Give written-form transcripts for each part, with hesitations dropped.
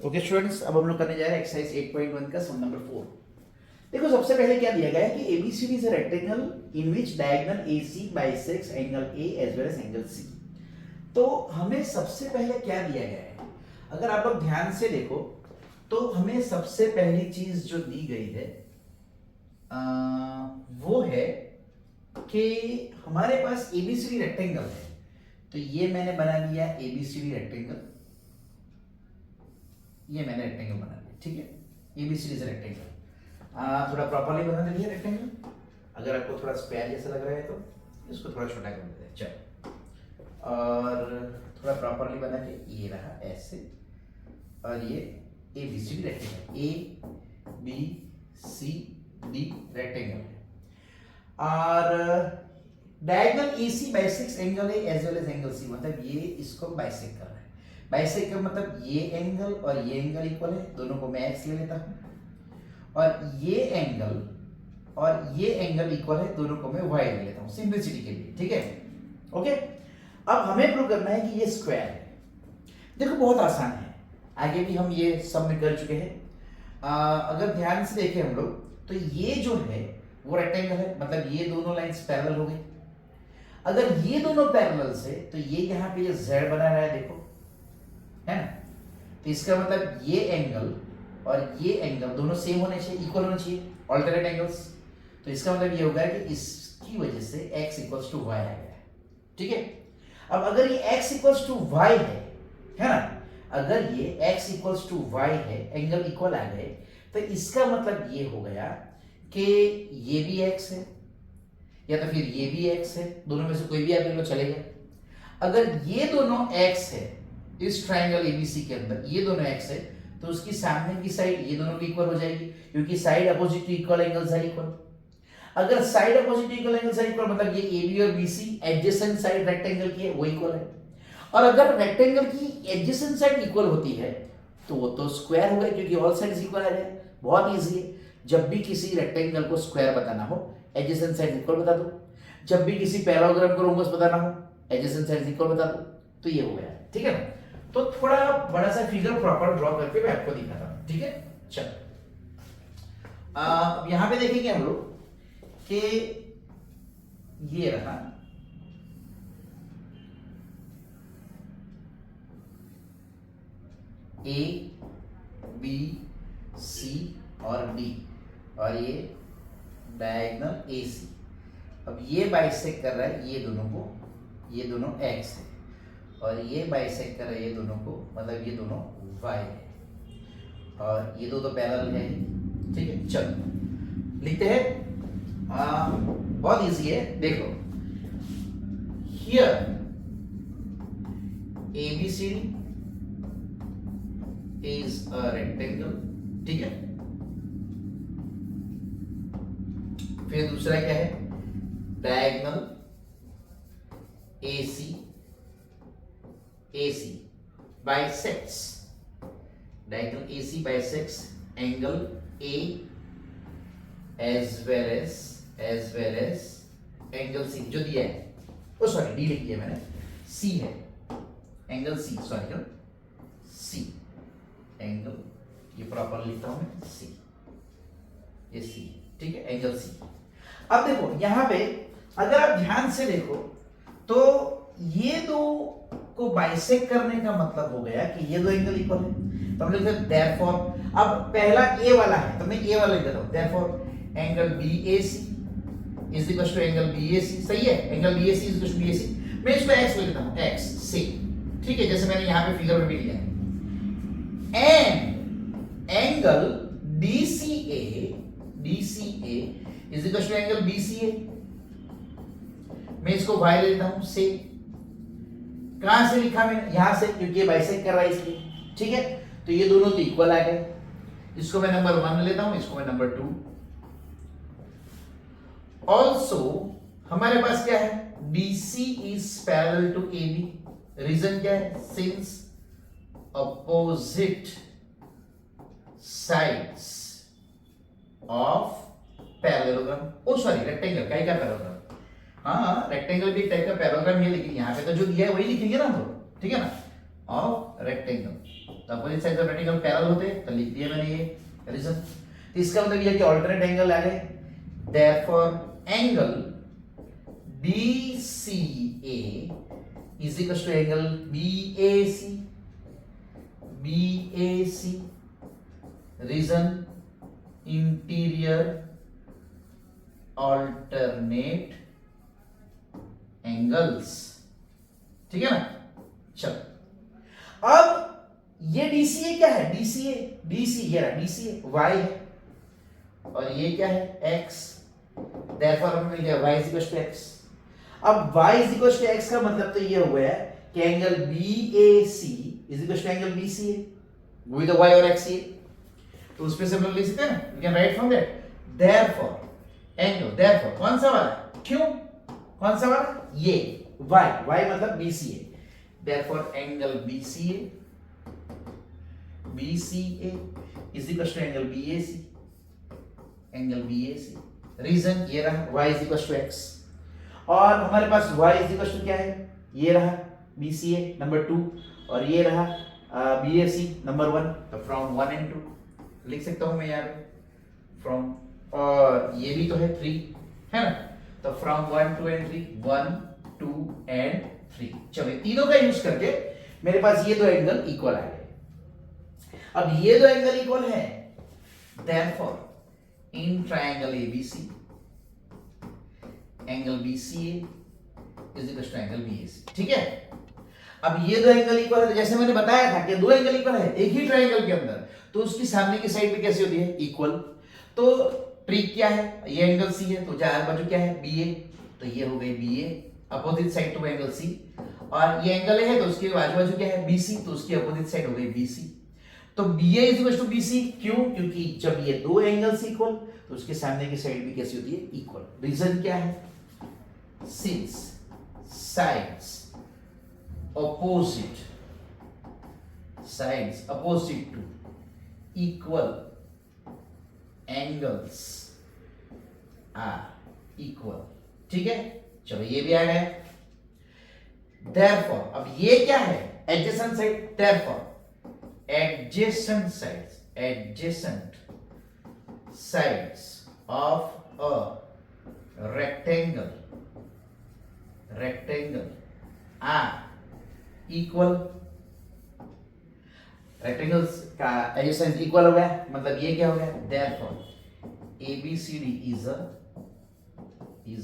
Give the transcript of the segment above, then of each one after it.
Okay students, अब हम लोग करने जा रहे हैं एक्सरसाइज 8.1 का सम नंबर 4। देखो सबसे पहले क्या दिया गया है कि ABCD is a rectangle in which diagonal AC bisects angle A as well as angle C. तो हमें सबसे पहले क्या दिया गया है, अगर आप लोग ध्यान से देखो तो हमें सबसे पहली चीज जो दी गई है वो है कि हमारे पास एबीसीडी रेक्टेंगल है। तो ये मैंने बना लिया एबीसीडी रेक्टेंगल, ये मैंने रेक्टेंगल बना लिया, ठीक है। एबीसीडी से रेक्टेंगल थोड़ा प्रॉपर्ली बना दिया रेक्टेंगल। अगर आपको थोड़ा स्क्वायर जैसा लग रहा है तो इसको थोड़ा छोटा कर देते हैं, चलो। और थोड़ा प्रॉपर्ली बना के ये रहा ऐसे, और ये ABCD rectangle, A B C D rectangle है। और diagonal AC bisects angle A as well as angle C, मतलब ये इसको बाइसेक्ट कर रहा है। बाइसेक्ट का मतलब ये एंगल और ये एंगल इक्वल है, दोनों को मैं एक्स ले लेता हूं, और ये एंगल और ये एंगल इक्वल है, दोनों को मैं वाई ले लेता हूं सिंपलिसिटी के लिए, ठीक है। ओके, अब हमें प्रूव करना है कि ये स्क्वायर है। देखो बहुत आसान है, आगे भी हम ये सब में कर चुके हैं। अगर ध्यान से देखें हम लोग तो ये जो है वो रेक्टेंगल है, मतलब ये दोनों लाइंस पैरेलल हो गई। अगर ये दोनों पैरेलल से तो ये यहाँ पे ये z बना रहा है, देखो है ना। तो इसका मतलब ये एंगल और ये एंगल दोनों सेम होने चाहिए, इक्वल होने चाहिए, ऑल्टरनेट एंगल्स। तो इसका मतलब ये होगा कि इसकी वजह से x इक्वल्स टू y आ गया है, ठीक है। अब अगर ये x इक्वल्स टू y है ना, अगर ये x इक्वल्स टू y है, एंगल इक्वल आ गए, तो इसका मतलब ये हो गया कि ये भी x है या तो फिर ये भी x है, दोनों में से कोई भी आप ले लो चलेगा। अगर ये दोनों x है इस ट्रायंगल एबीसी के अंदर, ये दोनों x है, तो उसकी सामने की साइड ये दोनों भी इक्वल हो जाएगी, क्योंकि side opposite to equal angles are equal. अगर side opposite to equal angles are equal, मतलब ये AB और BC एडजेसेंट साइड रेक्टेंगल की है, वो इक्वल है। और अगर रेक्टेंगल की एडजेसेंट साइड इक्वल होती है तो वो तो स्क्वायर हो गया, क्योंकि ऑल साइड्स इक्वल आ जाए। बहुत इजी है, जब भी किसी रेक्टेंगल को स्क्वायर बताना हो एडजेसेंट साइड इक्वल बता दो, जब भी किसी पैराग्राम को रोम्बस बताना हो एडजेसेंट साइड इक्वल बता दो, तो ये हो गया, ठीक है ना। तो थोड़ा बड़ा सा फिगर प्रॉपर ड्रॉ करके मैं आपको दिखाता हूं, ठीक है। चलो अब यहां पे देखेंगे हम लोग कि ये रहा ए बी सी और डी, और ये डायगोनल ए सी। अब ये बाइसेक्ट कर रहा है ये दोनों को, ये दोनों x है, और ये बाइसेक्ट कर रहा है ये दोनों को, मतलब ये दोनों y है, और ये दो तो पैरेलल है, ठीक है। चलो लिखते हैं, बहुत इजी है, देखो here ABCD is a rectangle, ठीक है। फिर दूसरा क्या है, diagonal AC bisects, diagonal AC bisects angle A as well as angle C जो दिया है, ओ सॉरी डी लिख दिया मैंने, C है angle C, sorry C angle, ये प्रॉपर लिखता हूं मैं C, ये C, ठीक है, एंगल C। अब देखो यहां पे अगर आप ध्यान से देखो तो ये दो को बाइसेक्ट करने का मतलब हो गया कि ये दो एंगल इक्वल है, तो हम लिखते हैं देयरफॉर। अब पहला ए वाला है तो मैं ए वाला लिख देता हूं, therefore angle BAC is equal to angle BAC, सही है, angle BAC is equal to BAC। मैं इसको x लिख देता हूं, x C, ठीक है, जैसे मैंने यहां पे फिगर में भी लिया है। And angle DCA is equal to angle BCA, मैं इसको y ले लेता हूं से। कहां से लिखा मैंने, यहां से, क्योंकि ये बाइसेक्ट कर रहा है इसलिए, ठीक है। तो ये दोनों तो इक्वल आ गए, इसको मैं नंबर 1 लेता हूं, इसको मैं नंबर 2। ऑल्सो हमारे पास क्या है, BC is parallel to AB, reason क्या है, since opposite sides of parallelogram, oh sorry rectangle का पैरेललोग्राम, हाँ रेक्टेंगल भी एक टाइप का पैराग्राम है, लेकिन यहाँ पे तो जो दिया है वही लिखेंगे ना हम लोग, ठीक है ना। Of rectangle. तो opposite side of rectangle parallel होते हैं, तो लिख दिया मैंने ये रीजन। तो इसका मतलब ये कि ऑल्टरनेट एंगल आ गए, therefore angle BCA is equal to angle BAC reason interior alternate angles, ठीक है ना। चलो अब ये DCA क्या है, DC ये रहा DCA y है, और ये क्या है x, देयरफॉर हमें मिल गया y is equal to x। अब y is equal to x का मतलब तो ये हो गया कि angle BAC is equal to angle BCA, वही तो y और x है, तो उसमें से हम लोग लिख सकते हैं ना, we can write from that therefore angle, therefore कौन सा वाला, क्यों कौन सा वाला, ये y मतलब BCA, therefore angle BCA is equal to angle BAC, reason ये रहा y is equal to x, और हमारे पास y इज इक्वल टू क्या है, ये रहा BCA नंबर 2, और ये रहा BAC नंबर 1, तो फ्रॉम 1 and 2 लिख सकता हूं मैं यहाँ पे फ्रॉम, और ये भी तो है 3 है ना, तो फ्रॉम 1 2 and 3 1 2 and 3, चलो तीनों का यूज करके मेरे पास ये दो एंगल इक्वल आ गए। अब ये दो एंगल इक्वल है, therefore in triangle ABC angle BCA is equal to angle BAC, ठीक है। अब ये दो एंगल इक्वल है, तो जैसे मैंने बताया था कि दो एंगल इक्वल है एक ही ट्रायंगल के अंदर, तो उसकी सामने की साइड पे कैसे होती है, इक्वल। तो ट्रिक क्या है, ये एंगल C है, तो चार बाजू क्या है BA, तो ये हो गई BA opposite side to angle C, और ये एंगल है तो उसके आजू बाजू क्या है BC, तो उसकी अपोजिट साइड हो गई BC। तो BA is equal to BC, क्यों, क्योंकि जब ये दो एंगल्स इक्वल तो उसके सामने की साइड भी कैसी होती है, इक्वल। रीजन क्या है, since sides opposite to equal angles are equal, ठीक है। चलो ये भी आ गया, therefore अब ये क्या है, adjacent side, therefore adjacent sides of a rectangle are equal, rectangles का एडजेसेंट इक्वल हो गया, मतलब ये क्या हो गया, therefore ABCD is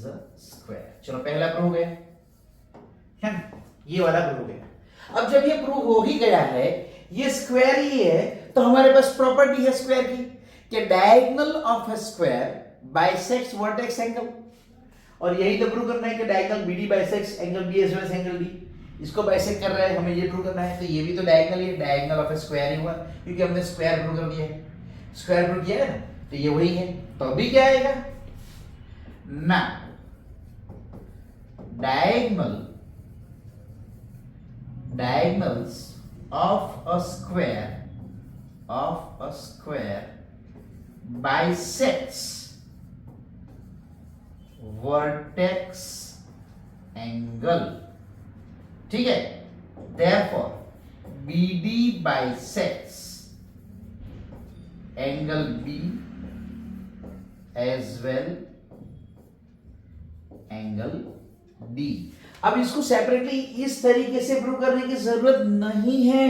a square. चलो पहला प्रूव हो गया है ना, ये वाला प्रूव हो गया। अब जब ये प्रूव हो ही गया है, ये स्क्वायर ही है, तो हमारे पास प्रॉपर्टी है स्क्वायर की कि diagonal of a square bisects vertex angle, और यही तो प्रूव करना है कि diagonal BD bisects angle B as well as angle D, इसको बाइसेक्ट कर रहा है, हमें ये प्रूव करना है, तो ये भी तो डायगोनल है, डायगोनल ऑफ अ स्क्वायर ही हुआ, क्योंकि हमने स्क्वायर प्रूव कर दिया है, स्क्वायर प्रूव किया है ना, तो ये वही है। तो अभी क्या आएगा ना, diagonals of a square bisects vertex angle, ठीक है। therefore BD bisects angle B as well angle D। अब इसको सेपरेटली इस तरीके से प्रूव करने की जरूरत नहीं है,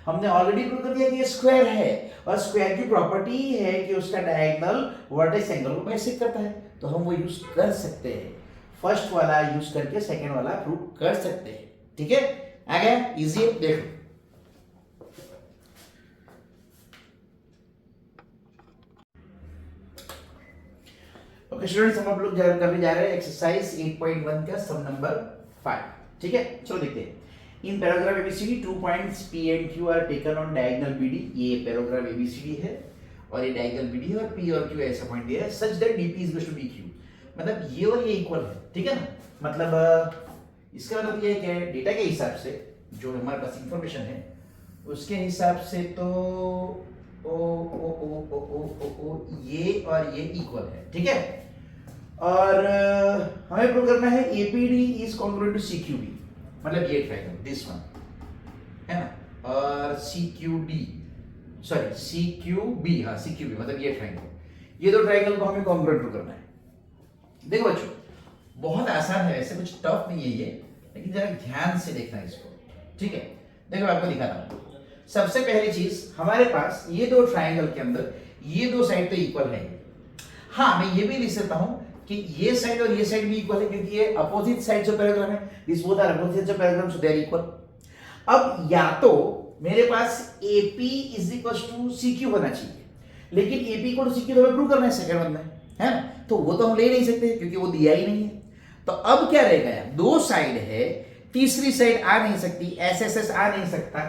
हमने ऑलरेडी प्रूव कर दिया कि ये स्क्वायर है, और स्क्वायर की प्रॉपर्टी है कि उसका डायगोनल वर्टेक्स एंगल को बाइसेक्ट करता है, तो हम वो यूज कर सकते हैं, फर्स्ट वाला यूज करके सेकंड वाला प्रूव कर सकते हैं, ठीक है। आ गया, इजी है, देखो ओके स्टूडेंट्स, हम आप लोग करने जा रहे हैं एक्सरसाइज 8.1 का सम नंबर 5, ठीक है। चलो देखते हैं। In paragraph ABCD 2 points P and Q are taken on diagonal BD, ये पैराग्राफ ABCD है और ये डायगोनल BD है, और P और Q ऐसा पॉइंट दिया है such that DP is equal to BQ, मतलब ये और ये इक्वल है, ठीक है ना। मतलब इसका मतलब ये है कि डेटा के हिसाब से जो हमारे पास इंफॉर्मेशन है उसके हिसाब से तो ये और ये इक्वल है, ठीक है। और हमें प्रूव करना है APD is congruent to CQB, मतलब ये ट्रायंगल दिस वन, है ना, और CQD, सॉरी CQB, हाँ CQB मतलब ये ट्राइंगल, ये दो ट्राइंगल को हमें कॉन्ग्रुएंट ड्रॉ करना है। देखो बच्चों बहुत आसान है, वैसे कुछ टफ नहीं है ये, लेकिन जरा ध्यान से देखना है इसको, ठीक है। देखो मैं आपको दिखाता हूँ। सबसे पहली चीज हमारे पास ये दो ट्राइंगल के अंदर ये दो साइड तो इक्वल है। हाँ मैं ये भी लिख सकता हूँ कि ये साइड और ये साइड भी इक्वल है, क्योंकि ये अपोजिट साइड ऑफ पैराग्राम है, this both are opposite of parallelogram, so they are equal. अब या तो मेरे पास AP is equal to CQ होना चाहिए, लेकिन AP इक्वल टू CQ तो हमें प्रूव करना है सेकंड वन में, है ना, तो वो तो हम ले नहीं सकते क्योंकि वो दिया ही नहीं है। तो अब क्या रह गया, दो साइड है, तीसरी साइड आ नहीं सकती, SSS आ नहीं सकता,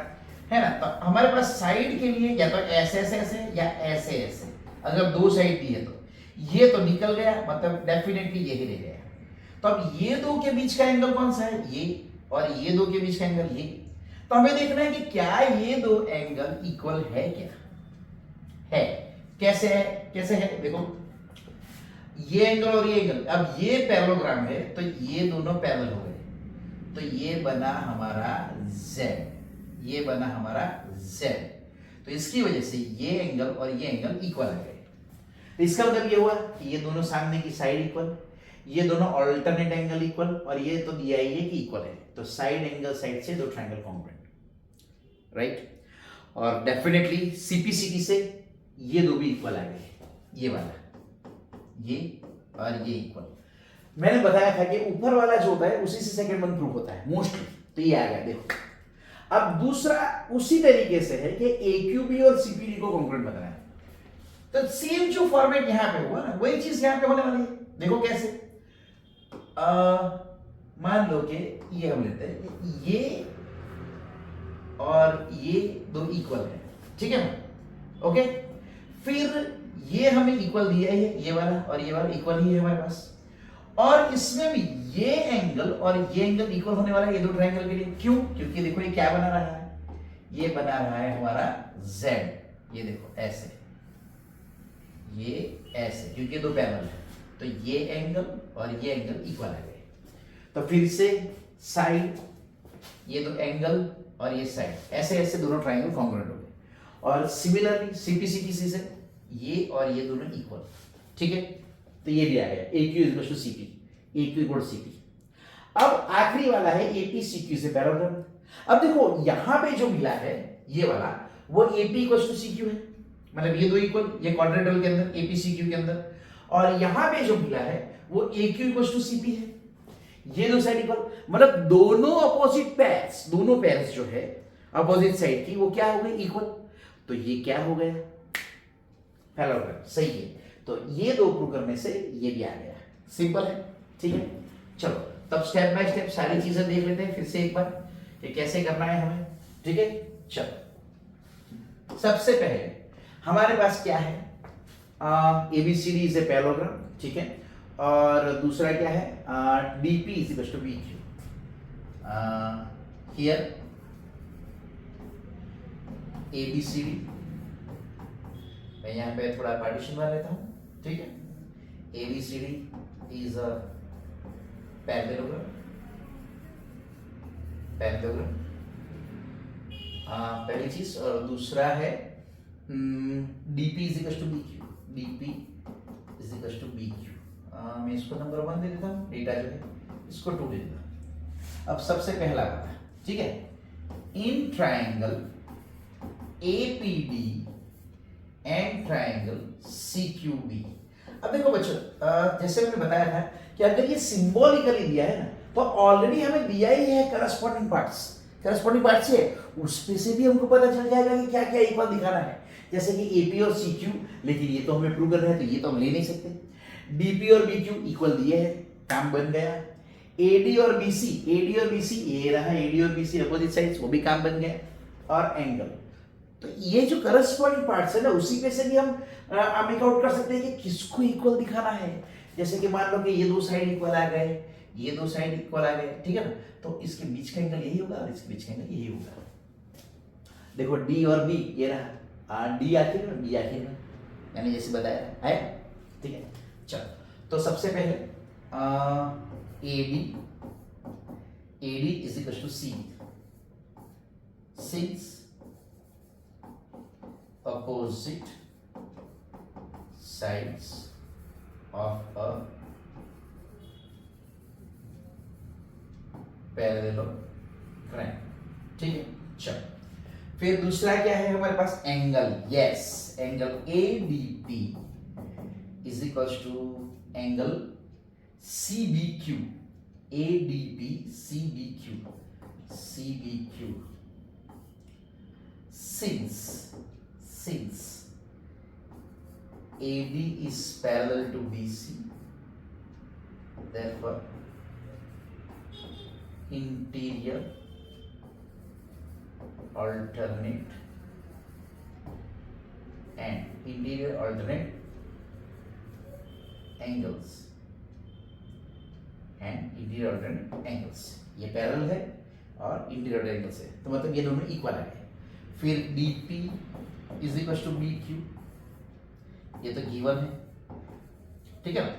है ना, तो हमारे पास साइड के लिए या तो SSS है या SS है। अगर दो साइड दी है तो ये तो निकल गया, मतलब डेफिनेटली यही रह गया। तो अब ये दो के बीच का एंगल कौन सा है, ये, और ये दो के बीच का एंगल ये। तो हमें देखना है कि क्या ये दो एंगल इक्वल है, क्या है, कैसे है, कैसे है, देखो ये एंगल और ये एंगल, अब ये पैरेललोग्राम है तो ये दोनों पैरेलल हो गए, तो ये बना हमारा Z, ये बना हमारा Z, तो इसकी वजह से ये एंगल और ये एंगल इक्वल आ गए। तो इसका मतलब ये हुआ कि ये दोनों सामने की साइड इक्वल, ये दोनों अल्टरनेट एंगल इक्वल, और ये तो दिया ही है कि इक्वल है, तो साइड एंगल साइड से दो ट्रायंगल कॉन्ग्रुएंट, राइट। और डेफिनेटली CP से ये दो भी इक्वल आ गए, ये वाला, ये और ये इक्वल। मैंने बताया था कि ऊपर वाला जो होता है उसी से सेकंड वन प्रूफ होता है मोस्टली, तो ये आ गया देखो। अब दूसरा उसी तरीके से है कि AQB और CPD को कॉन्ग्रुएंट बनाना है, तो सेम जो फॉर्मेट यहां पे हुआ ना वही चीज यहां पे होने वाली है। देखो कैसे, मान लो कि ये हम लेते हैं, ये और ये दो इक्वल है, ठीक है ना, ओके। फिर ये हमें इक्वल दिया है, ये वाला और ये वाला इक्वल ही है हमारे पास, और इसमें भी ये एंगल और ये एंगल इक्वल होने वाला है ये दो ट्रायंगल के लिए। क्यों, क्योंकि देखो ये क्या बना रहा है, ये बना रहा है हमारा Z, ये देखो ऐसे, ये ऐसे, क्योंकि दो पैरेलल है, तो ये एंगल और ये एंगल इक्वल आ गए। तो फिर से साइड, ये दो एंगल और ये साइड, ऐसे ऐसे दोनों ट्रायंगल कॉन्ग्रुएंट हो गए। और सिमिलरली CP से ये और ये दोनों इक्वल, ठीक है, तो ये भी आ गया AQ equal to CP, AQ equal to CP। अब आखिरी वाला है AP CQ से पैरेलल। अब देखो यहां पे जो मिला है ये वाला, वो AP इक्वल टू CQ है, मतलब ये दो इक्वल, ये क्वाड्रेंगल के अंदर AP CQ के अंदर, और यहां पे जो मिला है वो AQ इक्वल टू CP है, ये दो साइड इक्वल, मतलब दोनों अपोजिट पेयर्स, दोनों पेयर्स जो है अपोजिट साइड की वो क्या हो गई, इक्वल। तो ये क्या हो गया, पैरेललोग्राम, सही है। तो ये दो प्रूव करने से ये भी आ गया, सिंपल है, ठीक है। चलो तब स्टेप बाय स्टेप सारी चीजें देख लेते हैं फिर से एक बार कि कैसे करना है हमें, ठीक है। चलो सबसे पहले हमारे पास क्या है, ABCD इज ए पैरेललोग्राम, ठीक है, और दूसरा क्या है, DP is equal to BQ। Here ABCD, मैं यहाँ पे थोड़ा पार्टीशन बना लेता हूँ, ठीक है। ABCD is a parallelogram, parallelogram, पहली चीज, और दूसरा है DP is equal to BQ, DP is equal to BQ। मैं इसको नंबर 1 दे देता हूँ, डेटा जो है इसको 2 दे देता हूँ। अब सबसे पहला वाला, ठीक है, in triangle APD and triangle CQB। अब देखो बच्चों, जैसे मैंने बताया था कि अगर ये सिंबॉलिकली दिया है ना, तो ऑलरेडी हमें दिया ही है करस्पॉन्डिंग पार्ट्स है, उसमें से भी हमको पता चल जाएगा कि क्या क्या इक्वल दिखाना है, जैसे कि AP और CQ, लेकिन ये तो हमें प्रूव करना है तो ये तो हम ले नहीं सकते। DP और BQ इक्वल दिए हैं, काम बन गया। AD और BC, ये रहा AD और BC अपोजिट साइड्स, वो भी काम बन गया। और एंगल, तो ये जो करस्पॉन्डिंग पार्ट्स है ना, उसी पे से भी हम मेक आउट कर सकते हैं कि किसको इक्वल दिखाना है। जैसे कि मान लो कि ये दो साइड इक्वल आ गए, ये दो साइड इक्वल आ गए, ठीक है ना, तो इसके बीच का एंगल यही होगा और इसके बीच का एंगल यही होगा। देखो D और B, ये रहा D आखिर में, B आखिर में, मैंने जैसे बताया है, ठीक है। चलो तो सबसे पहले AD is equal to since opposite sides of a parallelogram, ठीक है। चलो फिर दूसरा क्या है हमारे पास, angle. Yes, angle ADP is equals to angle CBQ। ADP CBQ since AD is parallel to BC, therefore interior alternate angles ये पैरेलल है और इंटीरियर ऑल्टरनेट एंगल्स है, तो मतलब ये दोनों इक्वल आ गए। फिर DP is equal to BQ, ये तो गिवन है, ठीक है ना।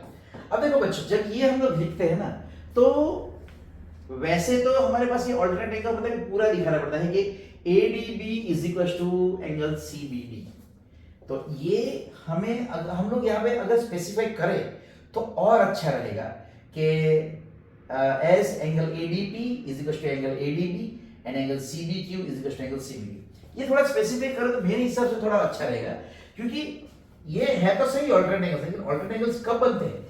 अब देखो बच्चों, जब ये हम लोग लिखते हैं ना, तो वैसे तो हमारे पास ये ऑल्टरनेट एंगल मतलब पूरा दिखाना पड़ता है कि ADB is equal to angle CBD। तो ये हमें हम लोग यहाँ पे अगर स्पेसिफाई करें तो और अच्छा रहेगा कि as angle ADP is equal to angle ADB and angle CBQ is equal to angle CBD। ये थोड़ा स्पेसिफाई करो तो मेरे हिसाब से थोड़ा अच्छा रहेगा, क्योंकि ये है तो सही ऑल्टरनेट एंगल्स, लेकिन ऑल्टरनेट एंगल्स कब बनते हैं,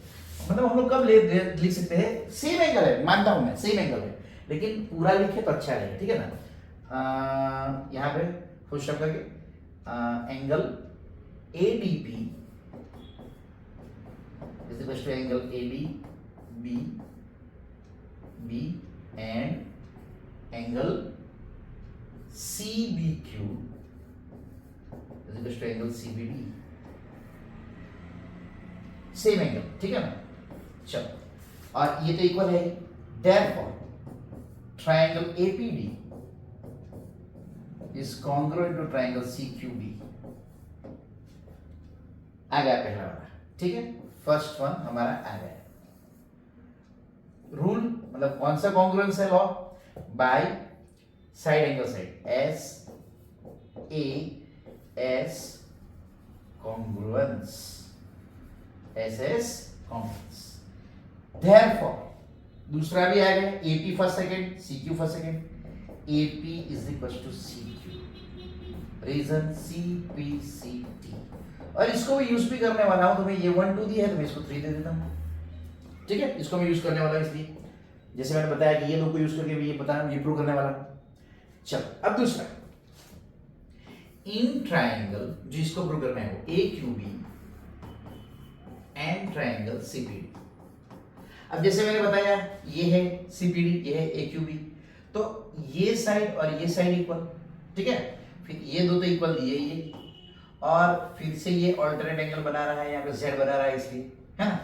मतलब हम लोग कब लिख सकते हैं, सेम एंगल है, मानता हूं मैं सेम एंगल है, लेकिन पूरा लिखे तो अच्छा रहेगा, ठीक है ना। यहाँ पे फुल स्टॉप करके angle ADP is equal to angle ADB and angle CBQ is equal to angle CBD, same angle, ठीक है ना। चलो, और ये तो इक्वल है, therefore triangle APD is congruent to triangle CQB। आ गया पहला वाला, ठीक है, फर्स्ट वन हमारा आ गया। रूल मतलब कौन सा कॉन्ग्रुएंस है, law by side angle side, SAS congruence, SS congruence। Therefore दूसरा भी आ गया, AP first second, CQ first second, AP is equal to CQ, reason CPCT। और इसको मैं यूज भी करने वाला हूं, तो मैं ये 1 2 दिया है तो मैं इसको 3 दे देता हूं, ठीक है। इसको मैं यूज करने वाला इसलिए, जैसे मैंने बताया कि ये दो को यूज करके भी ये पता ये प्रूव करने वाला। चलो अब दूसरा, इन ट्रायंगल जो इसको प्रूव करना है वो AQB एंड ट्रायंगल CPD। अब जैसे मैंने बताया ये है CPD, ये है AQB, तो ये साइड और ये साइड इक्वल, ठीक है। फिर ये दो तो इक्वल ये, और फिर से ये ऑल्टरनेट एंगल बना रहा है, यहाँ पे Z बना रहा है, इसलिए है ना।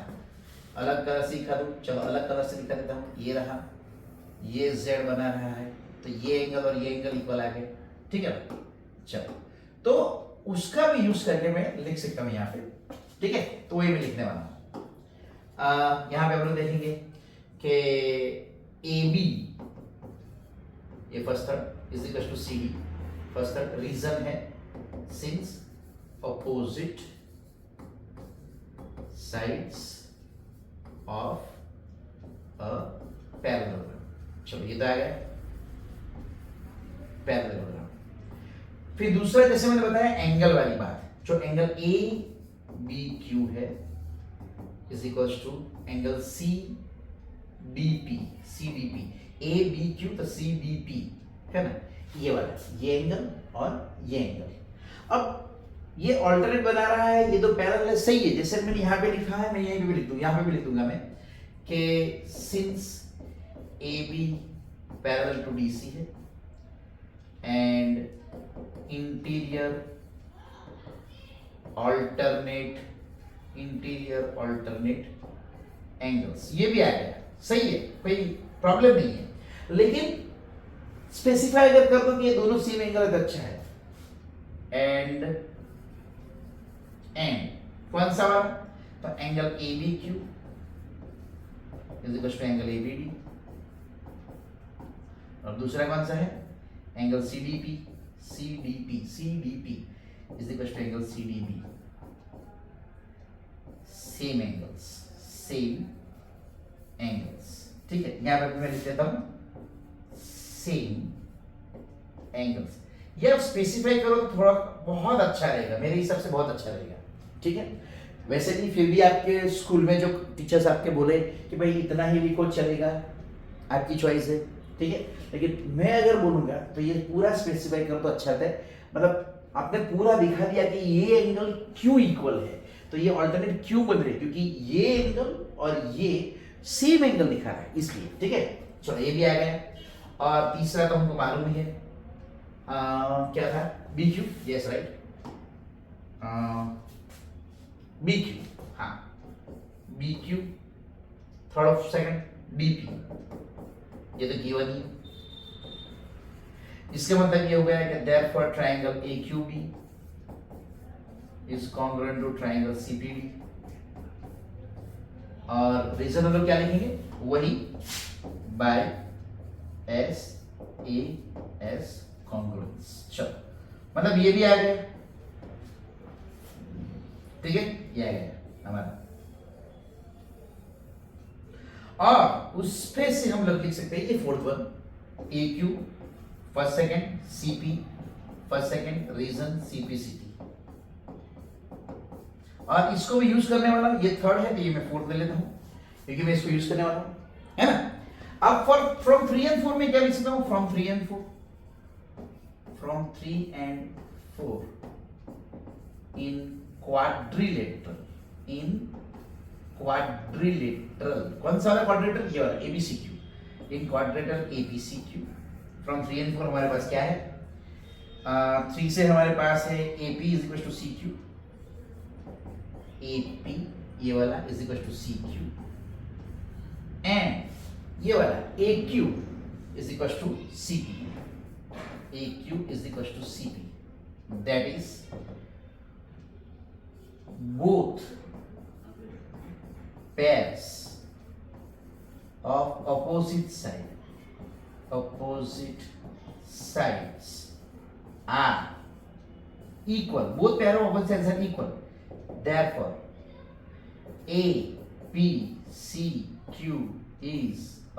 अलग कलर से दिखा दूं, चलो अलग कलर से दिखा देता हूँ, ये रहा, ये Z बना रहा है, तो ये एंगल और ये एंगल इक्वल आ गए, ठीक है। चलो, तो उसका भी यूज करके मैं लिख सकता हूँ यहाँ पे, ठीक है, तो वही मैं लिखने वाला हूँ। यहाँ पे हम लोग देखेंगे कि AB ये first third is equal to CD first third, reason है since opposite sides of a parallelogram. चलो ये तो आ गया पैरेललोग्राम। फिर दूसरा, जैसे मैंने बताया एंगल वाली बात, जो एंगल ABQ है is equal to angle CDP ABQ तो CDP है ना, ये वाला, ये एंगल और ये एंगल। अब ये ऑल्टरनेट बना रहा है, ये तो पैरेलल है, सही है। जैसे मैंने यहाँ पे लिखा है, मैं यहीं पे भी लिख दूंगा, यहाँ पे भी लिख दूंगा मैं कि since AB parallel to DC है एंड इंटीरियर ऑल्टरनेट एंगल्स, ये भी आ गया, सही है, कोई प्रॉब्लम नहीं है। लेकिन स्पेसिफाई अगर कर दो कि ये दोनों सेम एंगल है तो अच्छा है। एंड कौन सा वाला, तो angle ABQ is equal to angle ABD, और दूसरा कौन सा है angle CDP, CDP is equal to angle CDB. Same angles, ठीक है। यहाँ पर मैं लिख देता हूं सेम एंगल्स। ये आप स्पेसिफाई करो तो थोड़ा बहुत अच्छा रहेगा, मेरे हिसाब से बहुत अच्छा रहेगा, ठीक है। वैसे भी फिर भी आपके स्कूल में जो टीचर्स आपके बोले कि भाई इतना ही लिखो चलेगा, आपकी चॉइस है, ठीक है। लेकिन मैं अगर बोलूंगा तो ये पूरा स्पेसिफाई करो तो अच्छा रहता है। मतलब आपने पूरा दिखा दिया कि ये एंगल क्यों इक्वल है, तो ये ऑल्टरनेट क्यों बन रहे, क्योंकि ये एंगल और ये सेम एंगल दिखा रहा है इसलिए, ठीक है। चलो ये भी आ गया। और तीसरा तो हमको मालूम ही है, क्या था, B Q, yes right, B Q, हाँ B Q, third of second DP, ये तो गिवन ही है। इसका मतलब ये हो गया कि therefore triangle AQB is congruent to triangle CPD। और रीजन हम लोग क्या लिखेंगे, वही बाय SAS congruence। चलो मतलब ये भी आ गया, ठीक है, ये आ गया हमारा। और उस पे से हम लोग लिख सकते हैं ये fourth one, AQ first second, CP first second, reason CPCT। और इसको भी यूज करने वाला, ये थर्ड है तो ये मैं फोर्थ ले लेता हूं क्योंकि मैं इसको यूज करने वाला हूं, है ना। अब फ्रॉम 3 and 4 में क्या लिख सकता हूं, फ्रॉम 3 and 4 इन क्वाड्रिलेटरल, कौन सा वाला क्वाड्रिलेटरल, ये वाला ABCQ, in quadrilateral ABCQ। From 3 and 4 हमारे पास क्या है, 3 से हमारे पास है AP is equal to CQ, AP ये वाला is equal to CQ, and ये वाला AQ is equal to CP, AQ is equal to CP, that is both pairs of opposite sides are equal, both pair of opposite sides are equal, therefore APCQ is a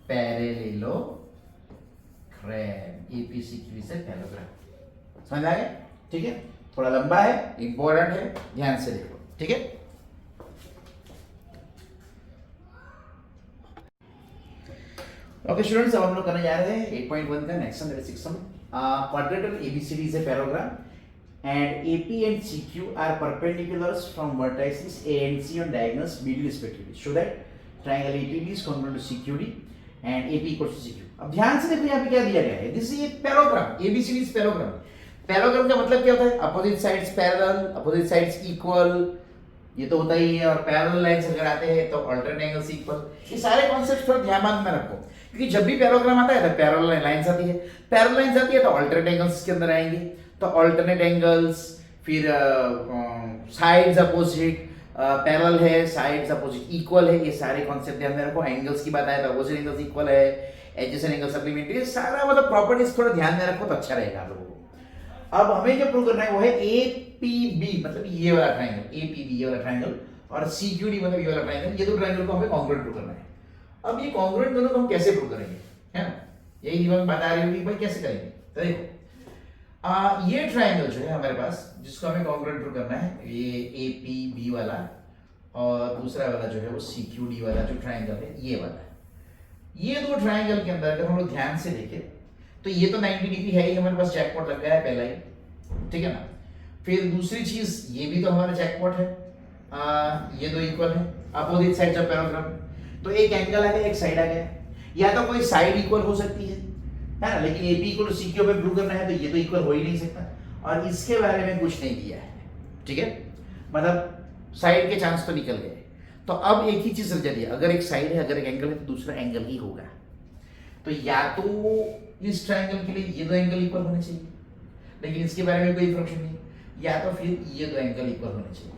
parallelogram, APCQ is a parallelogram। समझ आ गया, ठीक है। थोड़ा लंबा है, important है, ध्यान से देखो, ठीक है। ओके स्टूडेंट्स, अब हम लोग करने जा रहे हैं 8.1 का next sum, that is 6th sum. Quadrilateral ABCD is a parallelogram and AP and CQ are perpendiculars from vertices A and C on diagonals BD respectively, so that triangle APB is congruent to CQD and AP equals to CQ। अब ध्यान से देखो यहाँ पे क्या दिया गया है, this is a parallelogram, ABCD is parallelogram. Parallelogram का मतलब क्या होता है, opposite sides parallel, opposite sides equal, ये तो होता ही है। और पैरेलल लाइंस अगर आते हैं तो अल्टरनेट एंगल्स इक्वल, ये सारे कॉन्सेप्ट्स थोड़ा ध्यान में रखो, क्योंकि जब भी पैराग्राम आता है तो पैरेलल लाइंस आती है, पैरेलल लाइंस आती है तो अल्टरनेट एंगल्स के अंदर आएंगे, तो अल्टरनेट एंगल्स, फिर साइड्स अपोजिट, पैरेलल है, साइड्स अपोजिट इक्वल है, ये सारे कॉन्सेप्ट ध्यान में रखो। एंगल्स की बात आए तो अपोजिट एंगल्स इक्वल है, एडजेसेंट एंगल सप्लीमेंट्री, ये सारा मतलब प्रॉपर्टीज थोड़ा ध्यान में रखो तो अच्छा रहेगा आप लोगों को। अब हमें जो प्रूव करना है वो है APB, मतलब ये वाला ट्रायंगल, APB ये वाला ट्रायंगल, और CQD मतलब ये वाला ट्रायंगल, ये दो ट्रायंगल को हमें कॉन्ग्रुएंट प्रूव करना है। अब ये कॉन्ग्रुएंट दोनों को हम कैसे प्रूव करेंगे, है ना, यही दिमाग बता रही होगी भाई कैसे करेंगे। तो देखो ये ट्रायंगल जो है हमारे पास, जिसको हमें कॉन्ग्रुएंट प्रूव करना है, ये APB वाला, और दूसरा वाला जो है वो CQD वाला जो ट्रायंगल है, ये वाला। ये दो ट्रायंगल के अंदर अगर हम लोग ध्यान से देखें तो ये तो 90 डिग्री है ही, हमारे पास जैकपॉट लग गया है पहला ही, ठीक है ना। फिर दूसरी चीज, ये भी तो हमारा जैकपॉट है, ये दो इक्वल है, अपोजिट साइड्स ऑफ पैराग्राम, तो एक एंगल आ गया, एक साइड आ गया, या तो कोई साइड इक्वल हो सकती है ना, लेकिन AP इक्वल टू CQ में प्रूव करना है तो ये तो इक्वल हो ही नहीं सकता, और इसके बारे में कुछ नहीं दिया है, ठीक है, मतलब साइड के चांस तो निकल गए। तो अब एक ही चीज रह जाती है, अगर एक साइड है, अगर एक एंगल है तो दूसरा एंगल ही होगा। तो या तो इस ट्रायंगल के लिए ये दो एंगल इक्वल होने चाहिए, लेकिन इसके बारे में कोई इंफॉर्मेशन नहीं, या तो फिर ये दो एंगल इक्वल होने चाहिए।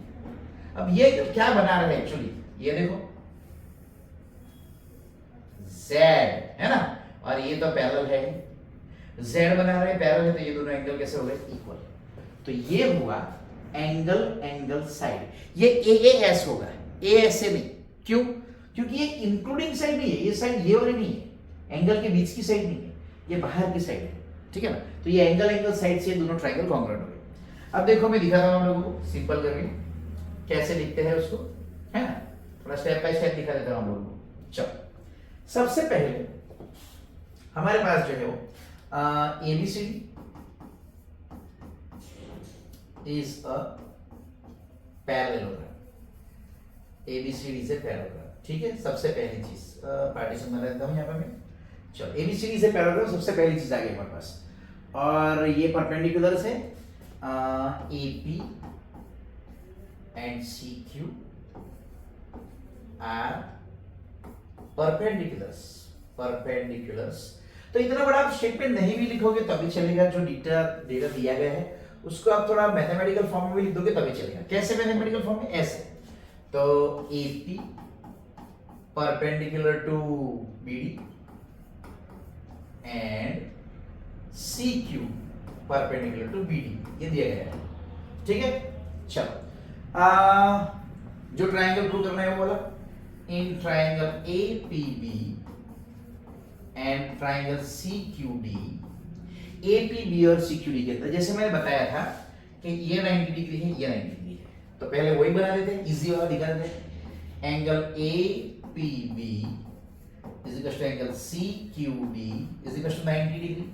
अब ये क्या बना रहा है एक्चुअली, ये देखो Z है ना, और ये तो पैरेलल है, z बना रहे हैं पैरेलल है, तो ये दोनों एंगल कैसे हो गए इक्वल। तो ये हुआ एंगल एंगल साइड, ये AAS होगा, AS से नहीं। क्यों? क्योंकि ये इंक्लूडिंग साइड नहीं है, ये साइड ये वाली नहीं है, एंगल के बीच की साइड नहीं है, ये बाहर की साइड है, ठीक है ना। तो ये एंगल एंगल साइड से दोनों ट्रायंगल कॉन्ग्रुएंट हो गए। अब देखो मैं दिखाता हूं आप लोगों को सिंपल करके कैसे लिखते हैं उसको, है ना, थोड़ा स्टेप बाय स्टेप दिखा देता हूं आप लोगों को। चलो सबसे पहले हमारे पास जो है वो ABCD is a parallelogram, ABCD is a parallelogram, ठीक है। सबसे पहली चीज पार्टीशन बना देता हूं यहाँ पे मैं। चलो ABCD is a parallelogram, सबसे पहली चीज आ गई हमारे पास, और ये परपेंडिकुलर है AP and CQ are perpendiculars। तो इतना बड़ा आप स्टेटमेंट नहीं भी लिखोगे तभी चलेगा, जो डेटा दिया गया है उसको आप थोड़ा मैथमेटिकल फॉर्म में भी लिख दोगे तभी चलेगा। कैसे मैथमेटिकल फॉर्म में? ऐसे, तो AP perpendicular to BD and CQ perpendicular to BD, ये दिया गया है, ठीक है। चलो जो ट्रायंगल प्रूव करना है वो बोला, in triangle APB and triangle CQD, APB और CQD के अंदर जैसे मैंने बताया था कि ये 90 डिग्री है, ये 90 डिग्री है, तो पहले वही बना देते हैं, इजी वाला दिखा देते हैं। Angle APB is equal to angle CQD is equal to 90 degree.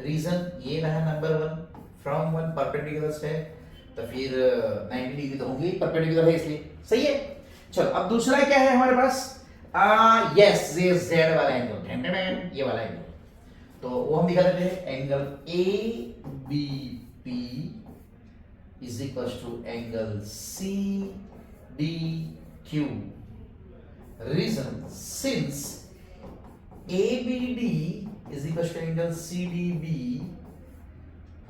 Reason ये रहा नंबर 1, फ्रॉम 1 परपेंडिकुलर्स है, तो फिर 90 डिग्री तो होंगे, परपेंडिकुलर है इसलिए, सही है। चलो अब दूसरा क्या है हमारे पास, यस ये Z वाला एंगल, ये वाला एंगल, तो वो हम दिखा देते हैं। Angle ABP is equal to angle CDQ। Reason, since ABD is equal to angle CDB,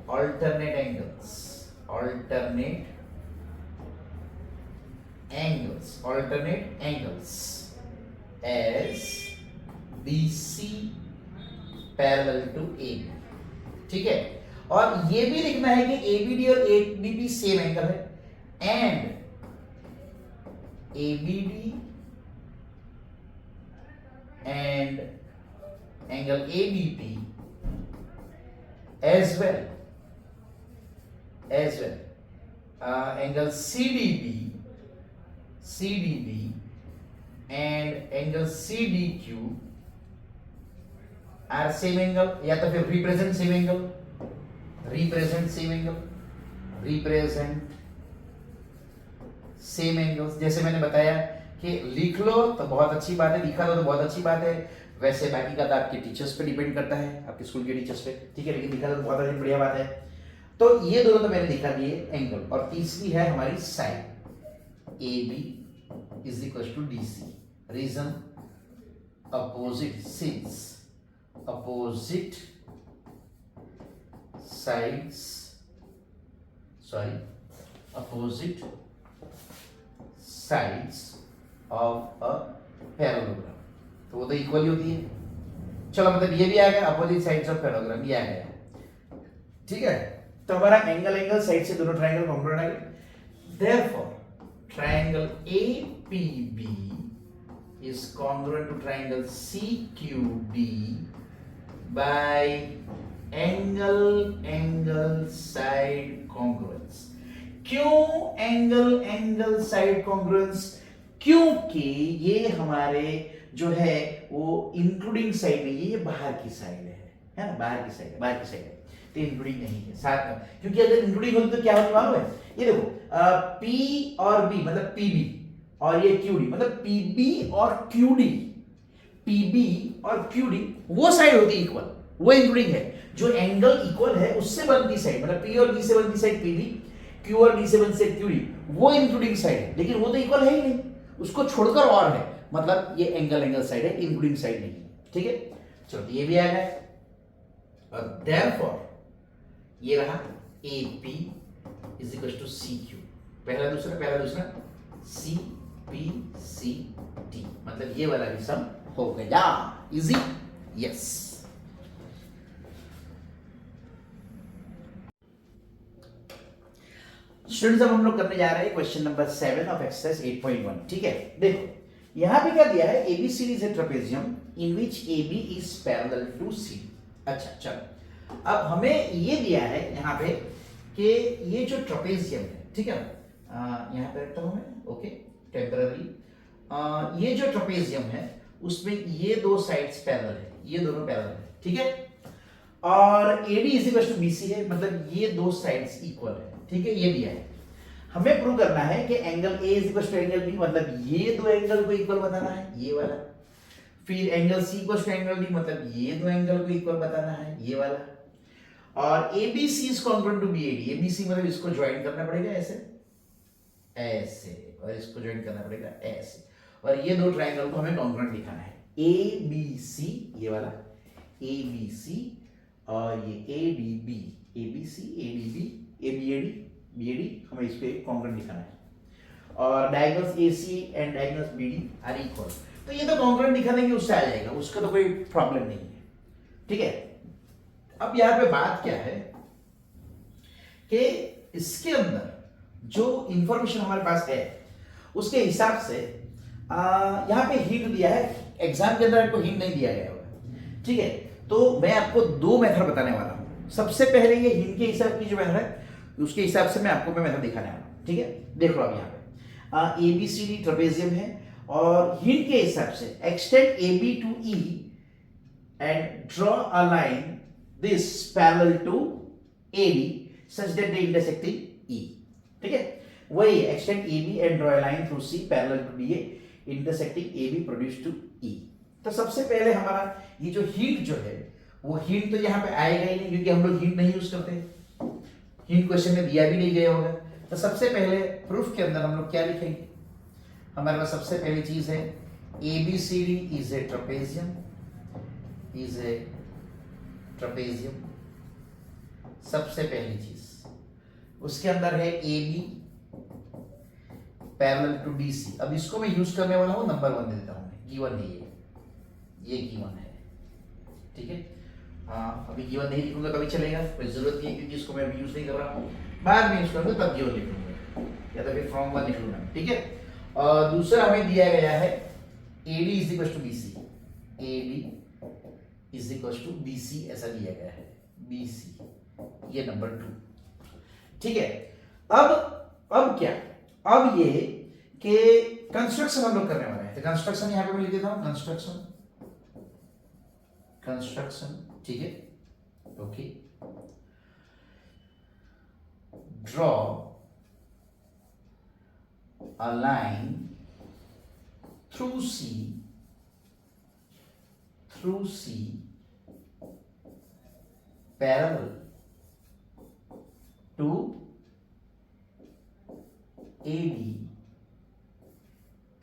alternate angles as BC parallel to AB, ठीक है। और ये भी लिखना है कि ABD और ABB सेम एंगल है, and ABD and angle ABP as well angle CDB and angle CDQ are same angle, या तो फिर रिप्रेजेंट सेम एंगल्स। जैसे मैंने बताया कि लिख लो तो बहुत अच्छी बात है, लिखा लो तो बहुत अच्छी बात है, वैसे बाकी का तो आपके टीचर्स पे डिपेंड करता है, आपके स्कूल के टीचर्स पे, ठीक है, लेकिन लिखा लो तो बहुत अच्छी बढ़िया बात है। तो ये दोनों तो मैंने दिखा दिए एंगल, और तीसरी है हमारी side, AB is equal to DC। Reason, opposite sides of a parallelogram, तो वो तो इक्वल ही होती है। चलो मतलब ये भी आ गया, अपोजिट साइड्स ऑफ पैरेललोग्राम ये आ गया, ठीक है। तो हमारा एंगल साइड से दोनों ट्रायंगल कॉन्ग्रुएंट आ गए। Therefore triangle APB is congruent to triangle CQD by angle side congruence। क्यों एंगल साइड कॉन्ग्रुएंस? क्योंकि ये हमारे जो है वो इंक्लूडिंग साइड नहीं है, ये बाहर की साइड है ना, बाहर की साइड है, तो इंक्लूडिंग नहीं है साथ में। क्योंकि अगर इंक्लूडिंग होती तो क्या होता मालूम है, ये देखो P और B मतलब PB और ये QD मतलब PB और QD वो साइड होती है इक्वल, वो इंक्लूडिंग है। जो एंगल इक्वल है उससे बनती साइड मतलब P और B से बनती साइड PB, Q और D से बनती साइड QD, वो इंक्लूडिंग साइड है, लेकिन वो तो इक्वल है ही नहीं, उसको छोड़कर और है, मतलब ये एंगल साइड है, इंक्लूडिंग साइड नहीं है, ठीक है। चलो ये भी आ गया, और देयरफॉर ये रहा AP is equal to CQ, पहला दूसरा CPCD, मतलब ये वाला भी सम हो गया, इजी, यस। स्टूडेंट्स अब हम लोग करने जा रहे हैं क्वेश्चन नंबर 7 ऑफ एक्सरसाइज 8.1। ठीक है, देखो यहां पे क्या दिया है, ABC is a trapezium in which AB is parallel to C. अच्छा चलो, अब हमें ये दिया है यहाँ पे कि ये जो ट्रेपेजियम है, ठीक है ना, यहाँ पे रखता हूं मैं, ओके टेम्पररी। ये जो ट्रेपेजियम है उसमें ये दो साइड्स पैरेलल है, ये दोनों पैरेलल है, ठीक है, और AD is equal to BC है, मतलब ये दो साइड्स इक्वल है, ठीक है, ये दिया है। हमें प्रूव करना है कि angle A is equal to angle B, मतलब ये दो एंगल को इक्वल बताना है, ये वाला। फिर angle C equal to angle D, मतलब ये दो एंगल को इक्वल बताना है, ये वाला। और ABC is congruent to BAD, ABC मतलब इसको ज्वाइन करना पड़ेगा ऐसे ऐसे, और इसको ज्वाइन करना पड़ेगा ऐसे, और ये दो ट्रायंगल को हमें कॉन्ग्रुएंट दिखाना है, ABC ये वाला ABC और ये ADB, ABC ADB BAD हमें इसको एक कॉन्ग्रुएंट दिखाना है, और diagonals AC and diagonals BD are equal. तो ये तो कॉन्ग्रुएंट दिखा देंगे, उससे आ जाएगा, उसका तो कोई प्रॉब्लम नहीं है, ठीक है। अब यहाँ पे बात क्या है कि इसके अंदर जो इंफॉर्मेशन हमारे पास है उसके हिसाब से यहाँ पे हिंट दिया है, एग्जाम के अंदर आपको हिंट नहीं दिया गया होगा, ठीक है। तो मैं आपको दो मेथड बताने वाला हूँ। सबसे पहले ये हिंट के हिसाब की जो मेथड है उसके हिसाब से मैं आपको मेथड दिखाने वाला हूँ, ठीक है। देख लो अब यहाँ पे ABCD ट्रेपेजियम है, और हिंट के हिसाब से extend AB to E and draw a line this parallel to AD such that they intersect in E, ठीक है। वही extend AB and draw a line through C parallel to DA intersecting AB produce to E। तो सबसे पहले हमारा ये जो hint जो है वो हिंट तो यहाँ पे आएगा ही नहीं, क्योंकि हम लोग हिंट नहीं यूज करते, हिंट क्वेश्चन में दिया भी नहीं गया होगा। तो सबसे पहले प्रूफ के अंदर हम लोग क्या लिखेंगे, हमारे पास सबसे पहली चीज है ABCD is a trapezium, is a trapezium, सबसे पहली चीज। उसके अंदर है AB पैरेलल टू DC। अब इसको मैं यूज करने वाला हूं, नंबर 1 दे देता हूं, गिवन है ये गिवन है, ठीक है। अभी गिवन नहीं लिखूंगा कभी चलेगा, कोई जरूरत नहीं है, क्योंकि इसको मैं अभी यूज नहीं कर रहा हूं, बाद में यूज करूंगा तब गिवन लिखूंगा, या तो फिर फ्रॉम 1 लिख लूंगा, ठीक है। और दूसरा हमें दिया गया है AD is equal to BC, AD is equal to BC ऐसा दिया गया है, BC ये नंबर 2, ठीक है। अब क्या, अब ये कि कंस्ट्रक्शन हम लोग करने वाले हैं, तो कंस्ट्रक्शन यहां पे मैं लिख देता हूं, कंस्ट्रक्शन, ठीक है, okay. Draw a line through C parallel to AD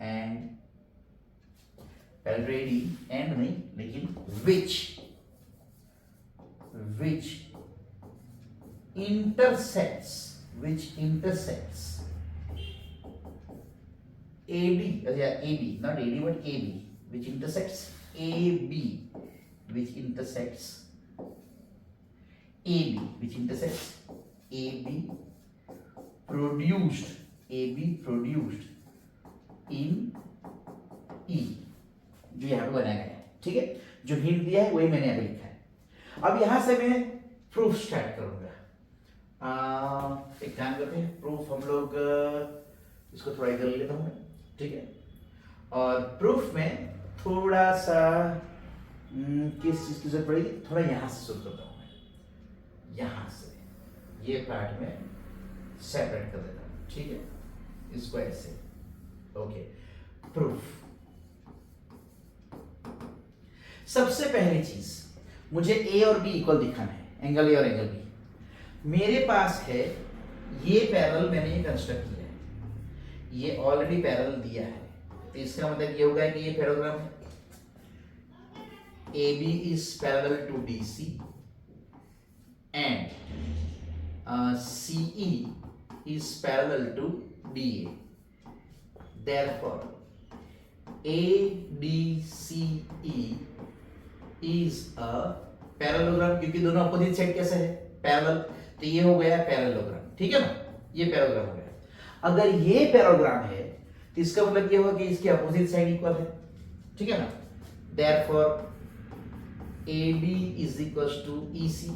and parallel to AD and नहीं लेकिन which intersects AD, AB not AD but AB, which intersects AB, which intersects AB produced in E, जो यहाँ पे बनाया गया है, ठीक है। जो हिंट दिया है वही मैंने यहाँ पे लिखा है। अब यहाँ से मैं प्रूफ स्टार्ट करूंगा। एक काम करते हैं, प्रूफ हम लोग इसको थोड़ा इधर लेता हूँ मैं, ठीक है। और प्रूफ में थोड़ा सा किस चीज की जरूरत पड़ेगी, थोड़ा यहाँ से शुरू करता हूँ मैं, यहाँ से ये पार्ट में सेपरेट कर देता हूँ, ठीक है, इसको ऐसे, ओके। प्रूफ, सबसे पहली चीज मुझे A और B इक्वल दिखाना है, एंगल A और एंगल B। मेरे पास है ये पैरेलल, मैंने ये कंस्ट्रक्ट किया है, ये ऑलरेडी पैरेलल दिया है, तो इसका मतलब ये होगा कि ये पैरेललोग्राम है। AB is parallel to DC and CE is parallel to DA. Therefore, ADCE is a parallelogram, क्योंकि दोनों अपोजिट साइड कैसे है, पैरेलल, तो ये हो गया पैरेललोग्राम, ठीक है ना। ये पैराग्राम हो गया। अगर ये पैराग्राम है तो इसका मतलब ये होगा कि इसकी अपोजिट साइड इक्वल है, ठीक है ना। Therefore AD is equal to EC,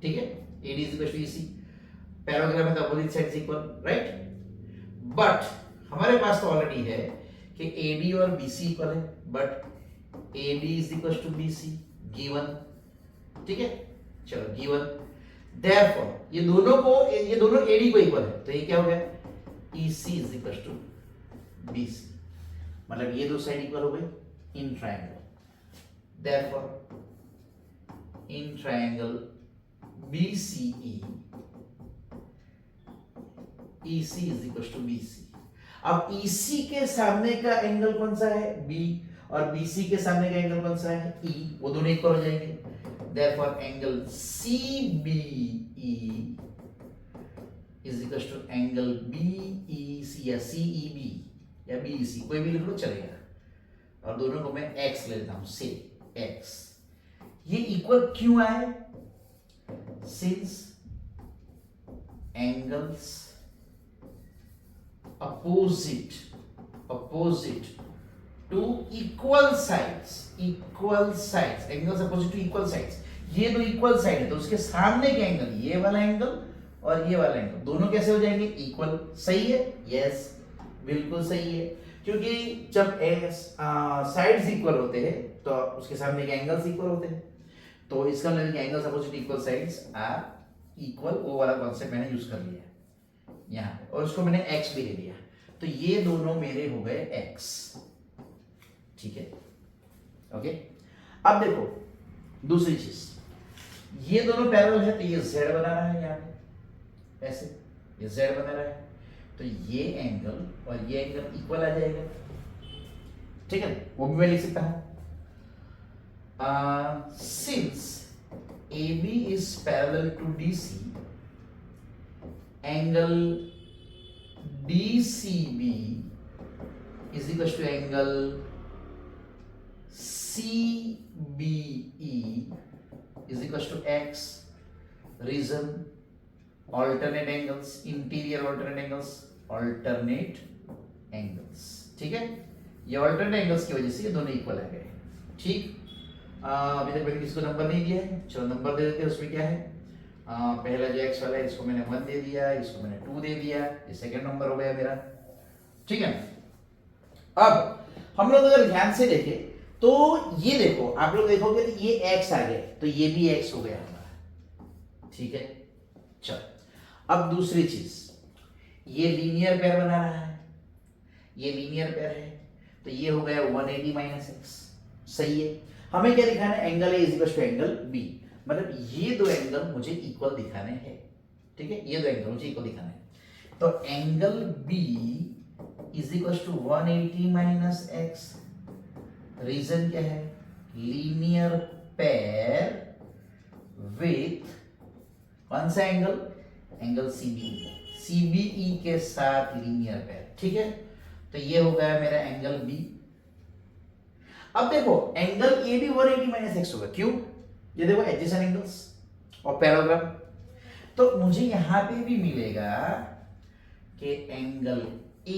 ठीक है, AD is equal to EC, parallelogram में opposite side equal, right. But हमारे पास तो ऑलरेडी है कि AD और BC इक्वल है, but AD is equal to BC given, ठीक है, चलो गिवन। देयरफॉर ये दोनों AD को इक्वल है, तो ये क्या हो गया, EC is equal to BC, मतलब ये दो साइड इक्वल हो गई in triangle. Therefore in triangle BCE EC is equal to BC। अब EC के सामने का एंगल कौन सा है, B, और BC के सामने का एंगल कौन सा है, E, वो दोनों इक्वल हो जाएंगे। Therefore angle CBE is equal to angle BEC या CEB या BEC, कोई भी लिख लो चलेगा, और दोनों को मैं x ले लेता हूं, से x। ये इक्वल क्यों आए, since angles opposite to equal sides, angles opposite to equal sides, ये दो इक्वल साइड है तो उसके सामने के एंगल, ये वाला एंगल और ये वाला एंगल, दोनों कैसे हो जाएंगे, इक्वल। सही है, यस बिल्कुल सही है, क्योंकि जब साइड्स इक्वल होते हैं तो उसके सामने के एंगल्स इक्वल होते हैं, तो इसका मतलब कि angles opposite equal sides are equal, वो वाला कॉन्सेप्ट मैंने यूज कर लिया है यहाँ पे, और उसको मैंने x भी ले लिया, तो ये दोनों मेरे हो गए x, ठीक है, ओके। अब देखो दूसरी चीज, ये दोनों पैरेलल है तो ये z बना रहा है यहाँ पे, ऐसे ये z बना रहा है, तो ये एंगल और ये एंगल इक्वल आ जाएगा, ठीक है, वो भी मैं लिख सकता हूं, since AB is parallel to DC, angle DCB is equal to angle CBE is equal to x. Reason, alternate angles, interior alternate angles, ठीक है, ये alternate angles की वजह से ये दोनों इक्वल आ गए, ठीक। अभी तक मैंने किसको नंबर नहीं दिया है, चलो नंबर दे देते हैं। उसमें क्या है, पहला जो x वाला है इसको मैंने 1 दे दिया, इसको मैंने 2 दे दिया, ये सेकंड नंबर हो गया मेरा, ठीक है। अब हम लोग अगर ध्यान से देखें तो ये देखो, आप लोग देखोगे तो ये x आ गया, तो ये भी x हो गया हमारा, ठीक है। चलो अब दूसरी चीज, ये लीनियर पेयर बना रहा है, ये लीनियर पेयर है, तो ये हो गया 180 माइनस x, सही है। हमें क्या दिखाना है, angle A is equal to angle B, मतलब ये दो एंगल मुझे इक्वल दिखाने हैं, ठीक है, ये दो एंगल मुझे इक्वल दिखाने हैं, तो angle B is equal to 180 minus x। Reason क्या है, लीनियर पेयर विथ कौन सा एंगल, एंगल CBE के साथ लीनियर पेयर, ठीक है, तो ये हो गया मेरा एंगल B। अब देखो एंगल AB 180 माइनस x होगा, क्यों, ये देखो एडजेसेंट एंगल्स और पैराग्राम, तो मुझे यहां पे भी मिलेगा कि angle A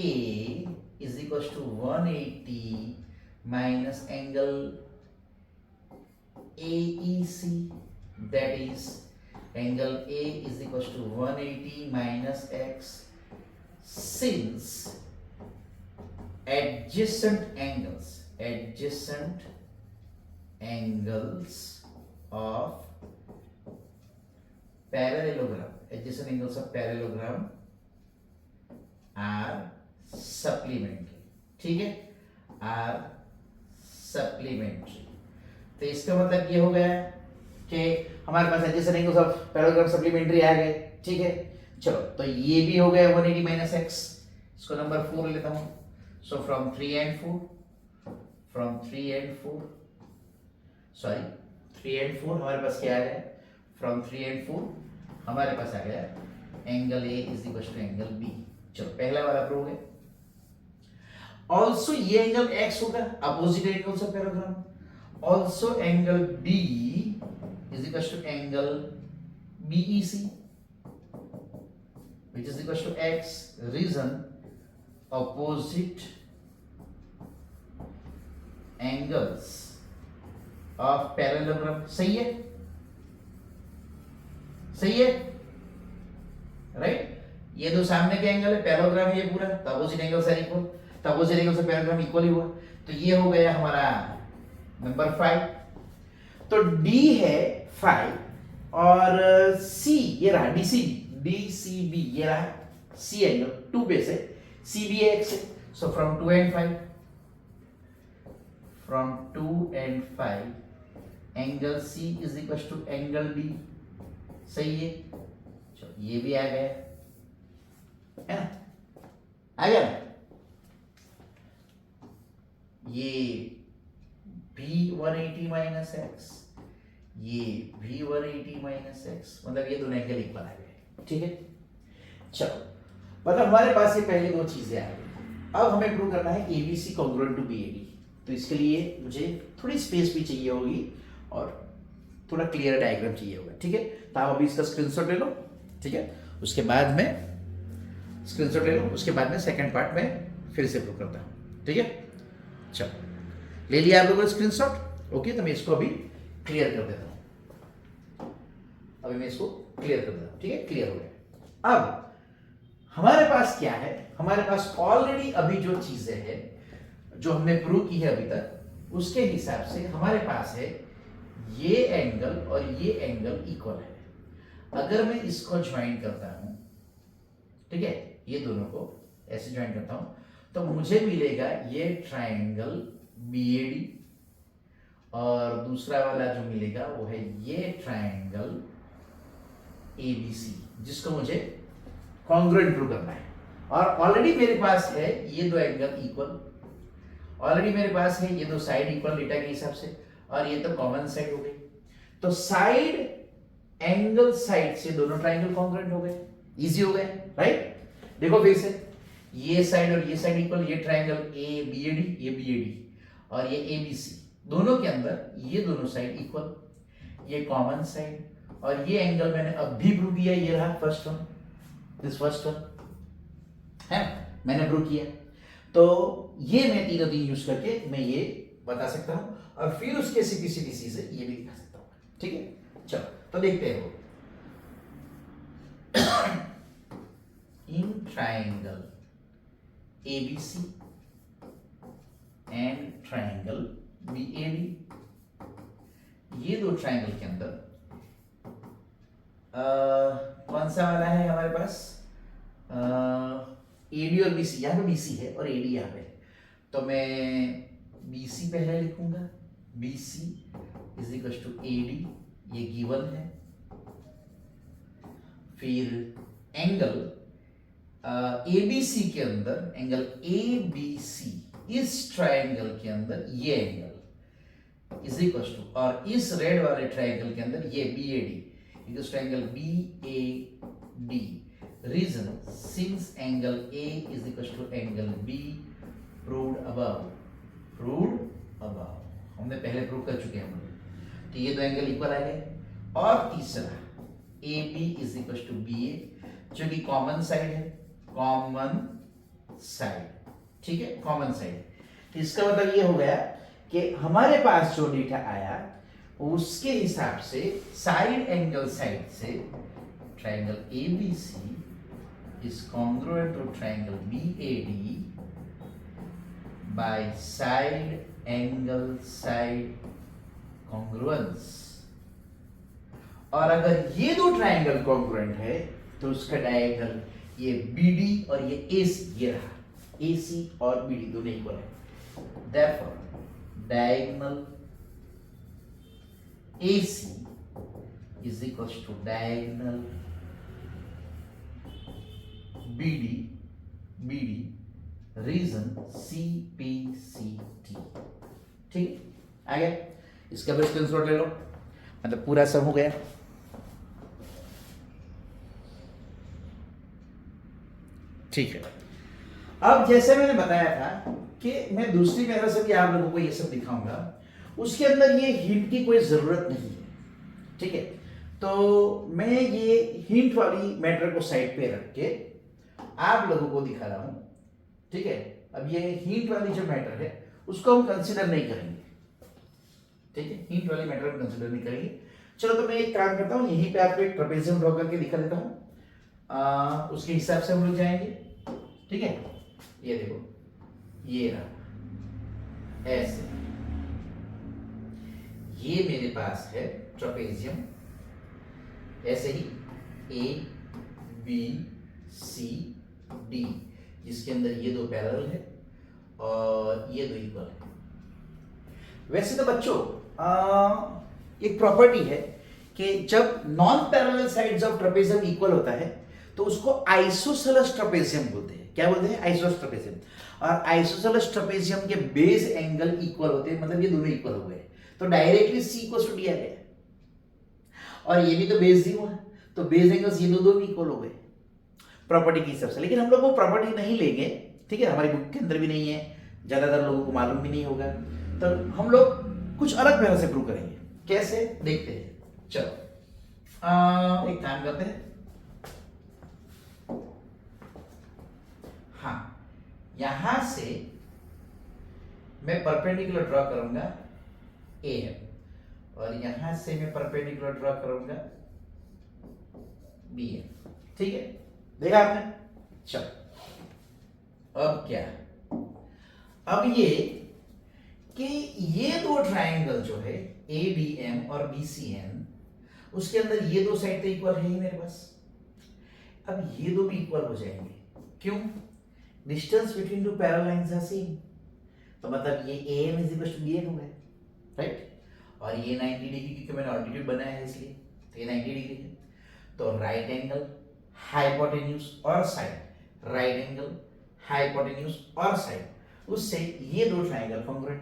is equal to 180 minus angle AEC, that is angle A is equal to 180 minus x, since adjacent angles of parallelogram are supplementary, ठीक है, are supplementary। तो इसका मतलब ये हो गया कि हमारे पास adjacent angles of parallelogram supplementary आ गए, ठीक है। चलो तो ये भी हो गया 180 माइनस x, इसको नंबर 4 ले लेता हूं, so from 3 and 4 हमारे पास क्या आ गया, फ्रॉम 3 and 4 हमारे पास आ गया angle A is equal to angle B। चलो पहला वाला प्रूव है। ऑल्सो ये एंगल x होगा, opposite angles of parallelogram. Also angle D is equal to angle BEC, which is equals to x, reason opposite angles of parallelogram. सही है, सही है, राइट। ये दो सामने के एंगल है, पैरेललोग्राम है ये पूरा, तो अपोजिट एंगल्स आर इक्वल, तो अपोजिट एंगल से पैरेललोग्राम इक्वल ही हुआ, तो ये हो गया हमारा नंबर 5। तो डी है 5 और सी ये रहा डीसीबी ये रहा सी एंगल 2 पे से, सी भी एक्स है, so from 2 and 5, from 2 and 5 angle C is equal to angle B. सही है, चलो ये भी आ गया है ना, आ गया ना? ये भी 180 माइनस एक्स, ये भी 180 माइनस एक्स, मतलब ये दोनों एंगल इक्वल आ गए। ठीक है, चलो मतलब हमारे पास ये पहले दो चीजें आ गई। अब हमें प्रूव करना है एबीसी कॉन्ग्रुएंट टू बीएडी, तो इसके लिए मुझे थोड़ी स्पेस भी चाहिए होगी और थोड़ा क्लियर डायग्राम चाहिए होगा। ठीक है, तो आप अभी इसका स्क्रीनशॉट ले लो। ठीक है, उसके बाद में स्क्रीनशॉट ले लो, उसके बाद में सेकंड पार्ट में फिर से प्रूव करता हूँ। ठीक है, चलो ले लिया आप लोगों ने स्क्रीनशॉट। ओके, तो मैं इसको अभी क्लियर कर देता हूँ, अभी मैं इसको क्लियर कर देता हूँ। ठीक है, क्लियर हो गया। अब हमारे पास क्या है, हमारे पास ऑलरेडी अभी जो चीजें हैं जो हमने प्रूव की है अभी तक, उसके हिसाब से हमारे पास है ये एंगल और ये एंगल इक्वल है। अगर मैं इसको ज्वाइन करता हूं, ठीक है, ये दोनों को ऐसे ज्वाइन करता हूं, तो मुझे मिलेगा ये ट्रायंगल बीएडी और दूसरा वाला जो मिलेगा वो है ये ट्रायंगल एबीसी, जिसको मुझे कॉन्ग्रुएंट प्रूव करना है। और ऑलरेडी मेरे पास है ये दो एंगल इक्वल, ऑलरेडी मेरे पास है ये दो साइड इक्वल डेटा के हिसाब से, और ये तो कॉमन साइड हो गई, तो साइड एंगल साइड से दोनों ट्रायंगल कॉन्ग्रुएंट हो गए, इजी हो गए, राइट। देखो फिर से, ये साइड और ये साइड इक्वल, ये ट्रायंगल ए बीएडी, ये बीएडी और ये एबीसी, दोनों के अंदर ये दोनों साइड इक्वल, ये कॉमन साइड, और ये एंगल मैंने अब भी प्रूव किया, ये रहा first one, this first one है, मैंने प्रूव किया। तो ये मैं तीनों यूज करके मैं ये बता सकता हूं, और फिर उसके सीपीसीडीसी से ये भी दिखा सकता हूं। ठीक है, चलो तो देखते हैं वो। In triangle ABC and triangle BOD, ये दो ट्रायंगल के अंदर कौन सा वाला है हमारे पास, एडी और बीसी, यहाँ पे बीसी है और एडी यहाँ पे है, तो मैं बीसी पहले लिखूंगा, BC is equal to AD, ये गिवन है। फिर एंगल एबीसी के अंदर, एंगल एबीसी इस ट्रायंगल के अंदर ये एंगल इज इक्वल टू, और इस रेड वाले ट्रायंगल के अंदर ये BOD is triangle BOD. Reason, since angle A is equal to angle B, proved above, हमने पहले प्रूव कर चुके हैं, तो ये दो एंगल इक्वल आ गए। और तीसरा AB is equal to BA, जो कि कॉमन साइड है, कॉमन साइड, ठीक है, कॉमन साइड। तो इसका मतलब ये हो गया कि हमारे पास जो डेटा आया उसके हिसाब से साइड एंगल साइड से triangle ABC is congruent to triangle BAD by side angle side congruence। और अगर ये दो ट्रायंगल कॉन्ग्रुएंट है तो उसका डायगोनल ये BD और ये AC, ये रहा AC और BD दोनों इक्वल है, therefore diagonal AC is equal to diagonal BD, reason CPCT। ठीक आ गया, इसका भी स्क्रीनशॉट ले लो, मतलब पूरा सब हो गया। ठीक है, अब जैसे मैंने बताया था कि मैं दूसरी तरह से भी आप लोगों को ये सब दिखाऊंगा, उसके अंदर ये हिंट की कोई जरूरत नहीं है। ठीक है, तो मैं ये हिंट वाली मैटर को साइड पे रख के आप लोगों को दिखा रहा हूं, ठीक है। अब ये हिंट वाली जो मैटर है उसको हम कंसीडर नहीं करेंगे, ठीक है, हिंट वाली मैटर हम कंसीडर नहीं करेंगे। चलो तो मैं एक काम करता हूँ, यहीं पे आपको एक ट्रेपेजियम ड्रॉ करके दिखा देता हूँ, उसके हिसाब से हम लोग जाएंगे, ठीक है। ये देखो, ये रहा ऐसे, ये मेरे पास है ट्रेपेजियम, ऐसे ही ए बी सी डी, जिसके अंदर ये दो पैरेलल है और ये दो इक्वल है। वैसे तो बच्चों एक प्रॉपर्टी है कि जब non parallel sides of trapezium equal होता है तो उसको आइसोसेलेस ट्रेपेजियम बोलते हैं। क्या बोलते हैं? Isosceles trapezium. और आइसोसेलेस ट्रेपेजियम के बेस एंगल इक्वल होते हैं, मतलब ये दोनों इक्वल हो गए, तो डायरेक्टली सी को डी आ गया। और ये भी तो बेस दी हुआ है, तो बेस एंगल्स ये दो भी इक्वल हो गए प्रॉपर्टी के हिसाब से। लेकिन हम लोग वो प्रॉपर्टी नहीं लेंगे, ठीक है, हमारी बुक के अंदर भी नहीं है, ज्यादातर लोगों को मालूम भी नहीं होगा, तो हम लोग कुछ अलग तरह से प्रूव करेंगे। कैसे? देखते हैं। चलो एक काम करते हैं, हाँ, यहां से मैं परपेंडिकुलर ड्रॉ करूंगा ए और यहां से मैं परपेंडिकुलर ड्रॉ करूंगा बी है, ठीक है, देखा आपने। चलो अब क्या, अब ये कि ये दो ट्रायंगल जो है ए डी एम और बी सी एन, उसके अंदर ये दो साइड तो इक्वल है ही मेरे पास। अब ये दो भी इक्वल हो जाएंगे, क्यों? Distance between two parallel lines are same, तो मतलब ये A M is equal to B N हो गया, राइट। और ये 90 डिग्री, क्योंकि मैंने ऑल्टीट्यूड बनाया है इसलिए, तो ये 90 डिग्री है। तो राइट एंगल हाइपोटेन्यूज और साइड, राइट एंगल हाइपोटेन्यूज और साइड, उससे ये दो ट्रायंगल कॉन्ग्रुएंट।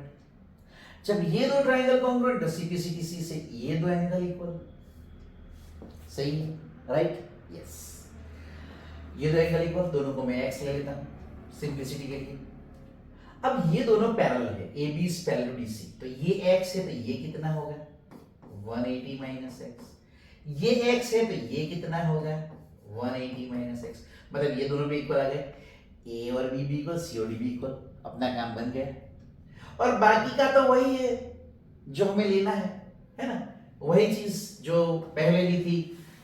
जब ये दो ट्रायंगल कॉन्ग्रुएंट, तो सीपीसीटीसी से ये दो एंगल इक्वल, सही है, राइट, यस। ये दो एंगल इक्वल, दोनों को मैं एक्स ले लेता हूं सिंपलिसिटी के लिए। अब ये दोनों पैरेलल है, A B is parallel to D C, तो ये एक्स है तो ये कितना होगा? 180 माइनस एक्स। ये एक्स है तो ये कितना होगा? 180 माइनस एक्स। मतलब ये दोनों भी इक्वल आ गए, ए और बी भी इक्वल, सी और डी भी इक्वल, अपना काम बन गया। और बाकी का तो वही है जो हमें लेना है ना, वही चीज जो पहले ली थी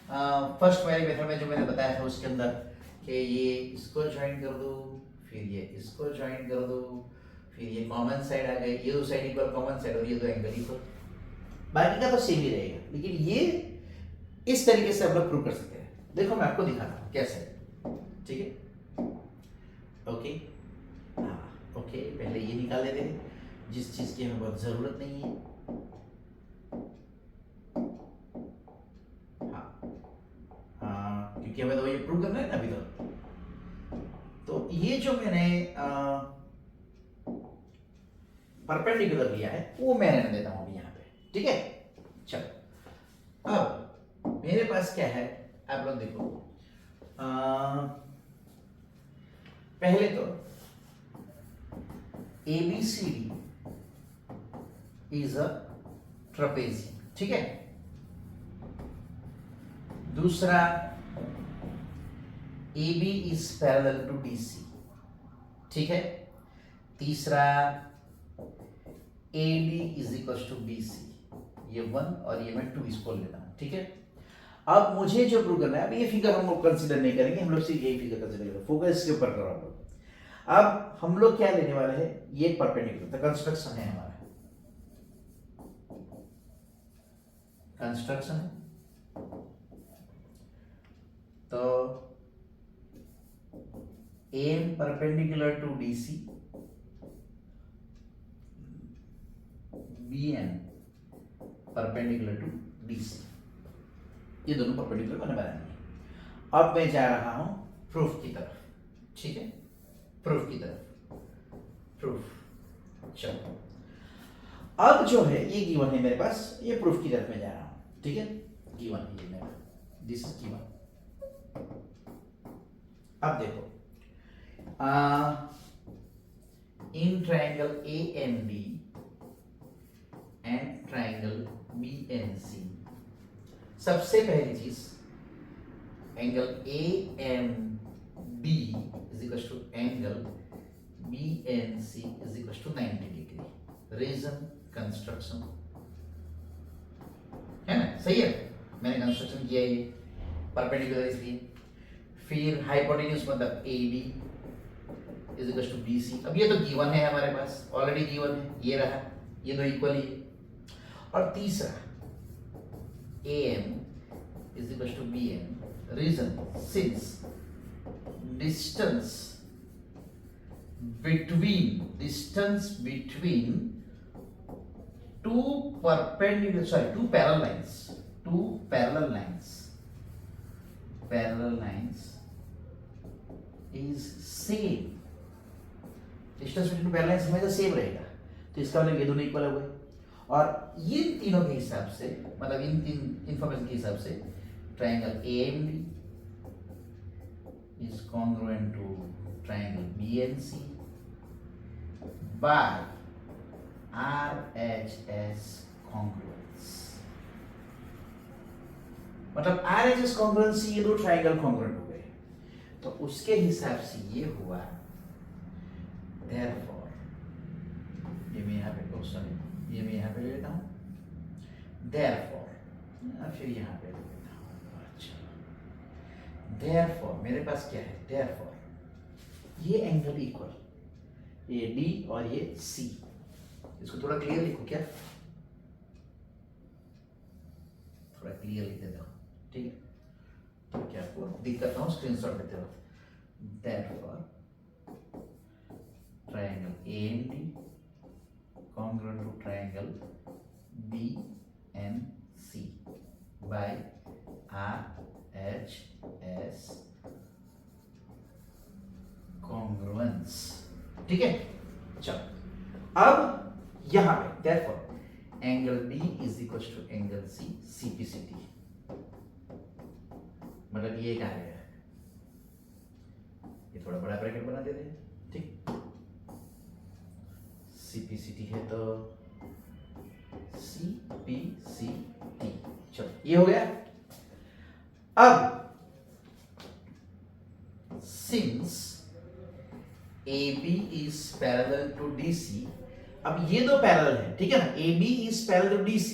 फर्स्ट वाली मेथड में, जो मैंने बताया था उसके अंदर, कि ये इसको ज्वाइन कर दो, फिर ये इसको ज्वाइन कर दो, फिर ये कॉमन साइड आ गई, ये दो साइड इक्वल कॉमन साइड, और ये दो एंगल इक्वल, बाकी का तो सेम ही रहेगा। लेकिन ये इस तरीके से हम लोग प्रूव कर सकते हैं। देखो मैं आपको दिखाता हूँ कैसे, ठीक है, ओके, हाँ ओके, पहले ये निकाल लेते हैं जिस चीज की हमें बहुत जरूरत नहीं है। हाँ, क्योंकि हमें तो ये प्रूव करना है ना अभी तो ये जो मैंने परपेंडिकुलर लिया है वो मैं रहने देता हूं अभी यहाँ पे, ठीक है। चलो अब मेरे पास क्या है, आप लोग देखो, पहले तो ABCD इज अ ट्रेपेजियम, ठीक है। दूसरा AB is parallel to DC, ठीक है। तीसरा AD is equal to BC, ये 1 और ये मैं 2 इसको लेता हूं, ठीक है। अब मुझे जो प्रूव करना है, अब ये फिगर हम लोग कंसीडर नहीं करेंगे, हम लोग सिर्फ यही फिगर कंसीडर करेंगे, फोकस इसके ऊपर करो आप लोग। अब हम लोग क्या लेने वाले हैं, ये परपेंडिकुलर, तो कंस्ट्रक्शन है हमारा, कंस्ट्रक्शन है, तो AM perpendicular to DC, BN perpendicular to DC, ये दोनों परपेंडिकुलर मैंने बनाए हैं। अब मैं जा रहा हूं प्रूफ की तरफ, ठीक है, प्रूफ की तरफ, प्रूफ। चलो अब जो है ये गिवन है मेरे पास, ये प्रूफ की तरफ मैं जा रहा हूं, ठीक है, गिवन है ये मेरा, दिस इज गिवन। अब देखो, in triangle AMD and triangle BNC, सबसे पहली चीज angle A M B is equal to angle B N C is equal to 90 degree. Reason construction है ना, सही है, मैंने कंस्ट्रक्शन किया ये परपेंडिकुलर इसलिए। फिर हाइपोटेन्यूज मतलब A B is equal to B C. अब ये तो गिवन है हमारे पास, ऑलरेडी गिवन है, ये रहा, ये दो इक्वल ही है। और तीसरा A M is equal to B N. Reason since distance between two parallel lines is same। Distance between parallel lines हमेशा सेम रहेगा, तो इसका मतलब ये दोनों इक्वल हो गए। और इन तीनों के हिसाब से, मतलब इन तीन इंफॉर्मेशन के हिसाब से triangle AMD is congruent to triangle BNC by RHS congruence। मतलब RHS congruence ये दो ट्रायंगल congruent हो गए, तो उसके हिसाब से ये हुआ। therefore ये मैं यहाँ पे ये मैं यहाँ पे ले लेता हूँ। therefore फिर यहाँ पे ले लेता हूँ। अच्छा, therefore मेरे पास क्या है, therefore ये एंगल इक्वल, ये D और ये C। इसको थोड़ा क्लियर लिखो क्या, थोड़ा क्लियर लिख देता हूँ, ठीक है, तो क्या आपको दिक्कत ना हो स्क्रीनशॉट लेते हो। therefore triangle AMD congruent to triangle BNC by RHS congruence। ठीक है, चलो अब यहां पे therefore angle B is equal to angle C CPCT। मतलब ये क्या है, ये थोड़ा बड़ा ब्रैकेट बना देते हैं, ठीक। CPCT है तो CPCT, चलो ये हो गया। अब since AB is parallel to DC, अब ये दो पैरेलल है, ठीक है ना, AB is parallel to DC,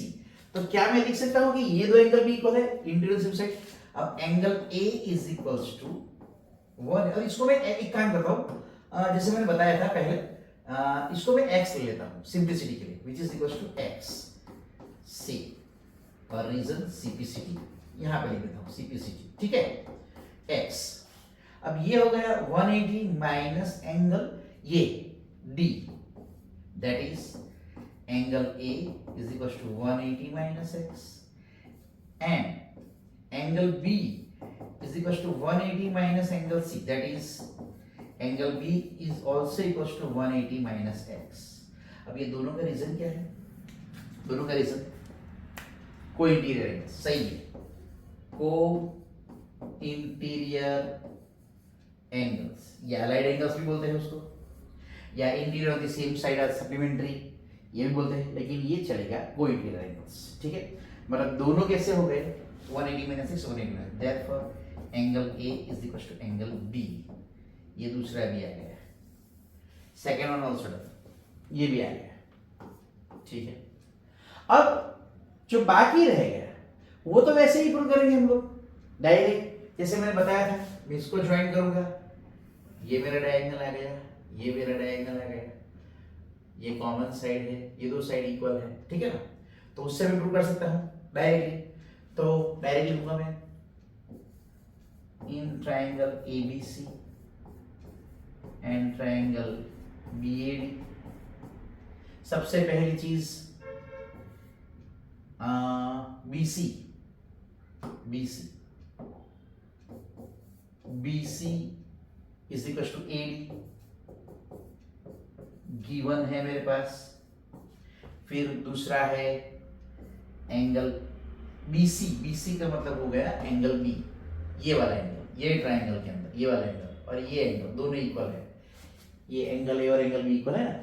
तो क्या मैं लिख सकता हूं कि ये दो एंगल भी इक्वल है इंटीरियर साइड। अब angle A is equals to 1। अब इसको मैं एक काम करता हूं, जैसे मैंने बताया था पहले, इसको मैं x ले लेता हूं सिंपलिसिटी के लिए, which is equals to x C और रीजन CPCT यहां पे लिख देता हूं CPCT, ठीक है, x। अब ये हो गया 180 माइनस एंगल ये D, that is angle A is equal to 180 minus x and angle B is equals to 180 minus angle C, that is angle B is also equals to 180 minus x। अब ये दोनों का reason क्या है, दोनों का reason को interior angle, सही है, को इंटीरियर एंगल्स या अलाइड एंगल्स भी बोलते हैं उसको, या interior of the same side are supplementary ये भी बोलते हैं, लेकिन ये चलेगा को इंटीरियर एंगल्स, ठीक है। मतलब दोनों कैसे हो गए 180 minus 6 180 minus, therefore angle A is equal to angle B। ये दूसरा भी आ गया, सेकेंड वन ऑल्सो डन, ये भी आ गया, ठीक है। अब जो बाकी रह गया वो तो वैसे ही प्रूव करेंगे हम लोग डायरेक्ट, जैसे मैंने बताया था, मैं इसको ज्वाइन करूंगा, ये मेरा डायगोनल आ गया, ये मेरा डायगोनल आ गया, ये कॉमन साइड है, ये दो साइड इक्वल है, ठीक है ना, तो उससे भी प्रूव कर सकता हूं डायरेक्टली। तो डायरेक्टली लिखूंगा मैं in triangle ABC and triangle BAD। सबसे पहली चीज BC is equal to AD given है मेरे पास। फिर दूसरा है एंगल BC का मतलब हो गया एंगल B, ये वाला एंगल, ये ट्रायंगल के अंदर ये वाला एंगल और ये एंगल दोनों इक्वल है, ये एंगल A और एंगल B इक्वल है ना।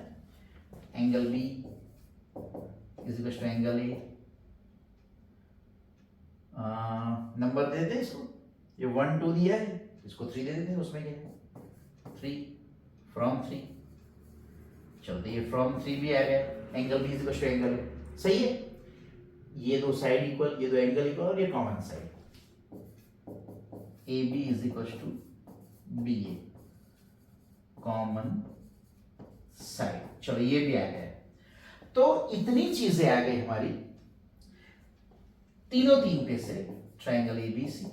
Angle B is equal to angle A number दे देते हैं इसको, ये 1 2 दिया है, इसको 3 दे देते हैं, उसमें क्या है 3 फ्रॉम 3। चलते ये फ्रॉम 3 भी आ गया, एंगल बी इज एंगल है, सही है, ये दो साइड इक्वल, ये दो एंगल इक्वल और ये common side, A B is equal to B A common side. चलो ये भी आ गया, तो इतनी चीजें आ गई हमारी, तीनों तीन पे से triangle ABC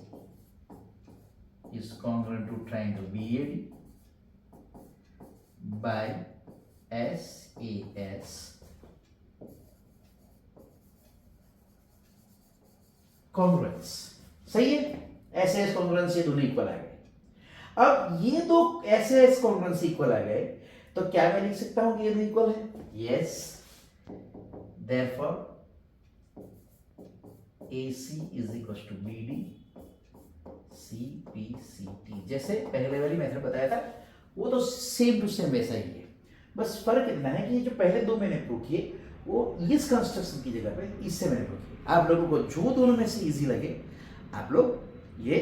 is congruent to triangle BAD by SAS congruence, सही है, एसएएस कॉन्ग्रुएंस, ये दोनों इक्वल आ गए। अब ये दो एसएएस कॉन्ग्रुएंस इक्वल आ गए, तो क्या मैं लिख सकता हूं कि ये दो इक्वल है? Yes, therefore AC is equals to BD CPCT, जैसे पहले वाली मेथड बताया था वो तो सेम टू सेम वैसा ही है, बस फर्क इतना है कि ये जो पहले दो मैंने प्रूव किए वो इस कंस्ट्रक्शन की जगह पे इससे मैंने प्रूव किए। आप लोगों को जो दोनों में से इजी लगे आप लोग ये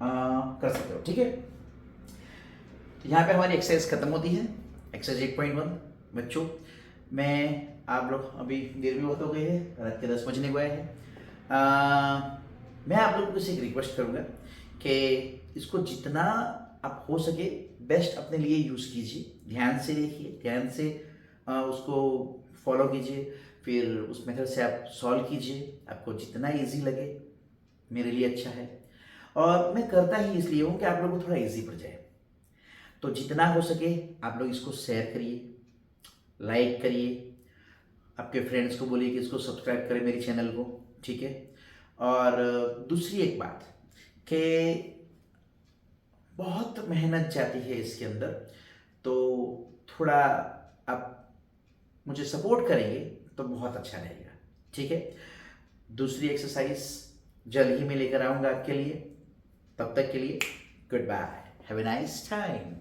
कर सकते हो, ठीक है। तो यहाँ पे हमारी एक्सरसाइज खत्म होती है, एक्सरसाइज 1.1। बच्चों मैं आप लोग अभी देर भी बहुत हो गई है, रात के 10 बजने को आए हैं। मैं आप लोगों से एक रिक्वेस्ट करूंगा कि इसको जितना आप हो सके बेस्ट अपने लिए यूज़ कीजिए, ध्यान से देखिए, ध्यान से उसको फॉलो कीजिए, फिर उस मेथड से आप सॉल्व कीजिए, आपको जितना इजी लगे मेरे लिए अच्छा है। और मैं करता ही इसलिए हूँ कि आप लोगों को थोड़ा इजी पड़ जाए, तो जितना हो सके आप लोग इसको शेयर करिए, लाइक करिए, आपके फ्रेंड्स को बोलिए कि इसको सब्सक्राइब करें मेरे चैनल को, ठीक है। और दूसरी एक बात कि बहुत मेहनत जाती है इसके अंदर, तो थोड़ा आप मुझे सपोर्ट करेंगे तो बहुत अच्छा रहेगा, ठीक है। दूसरी एक्सरसाइज जल्द ही मैं लेकर आऊँगा आपके लिए, तब तक के लिए good bye, have a nice time.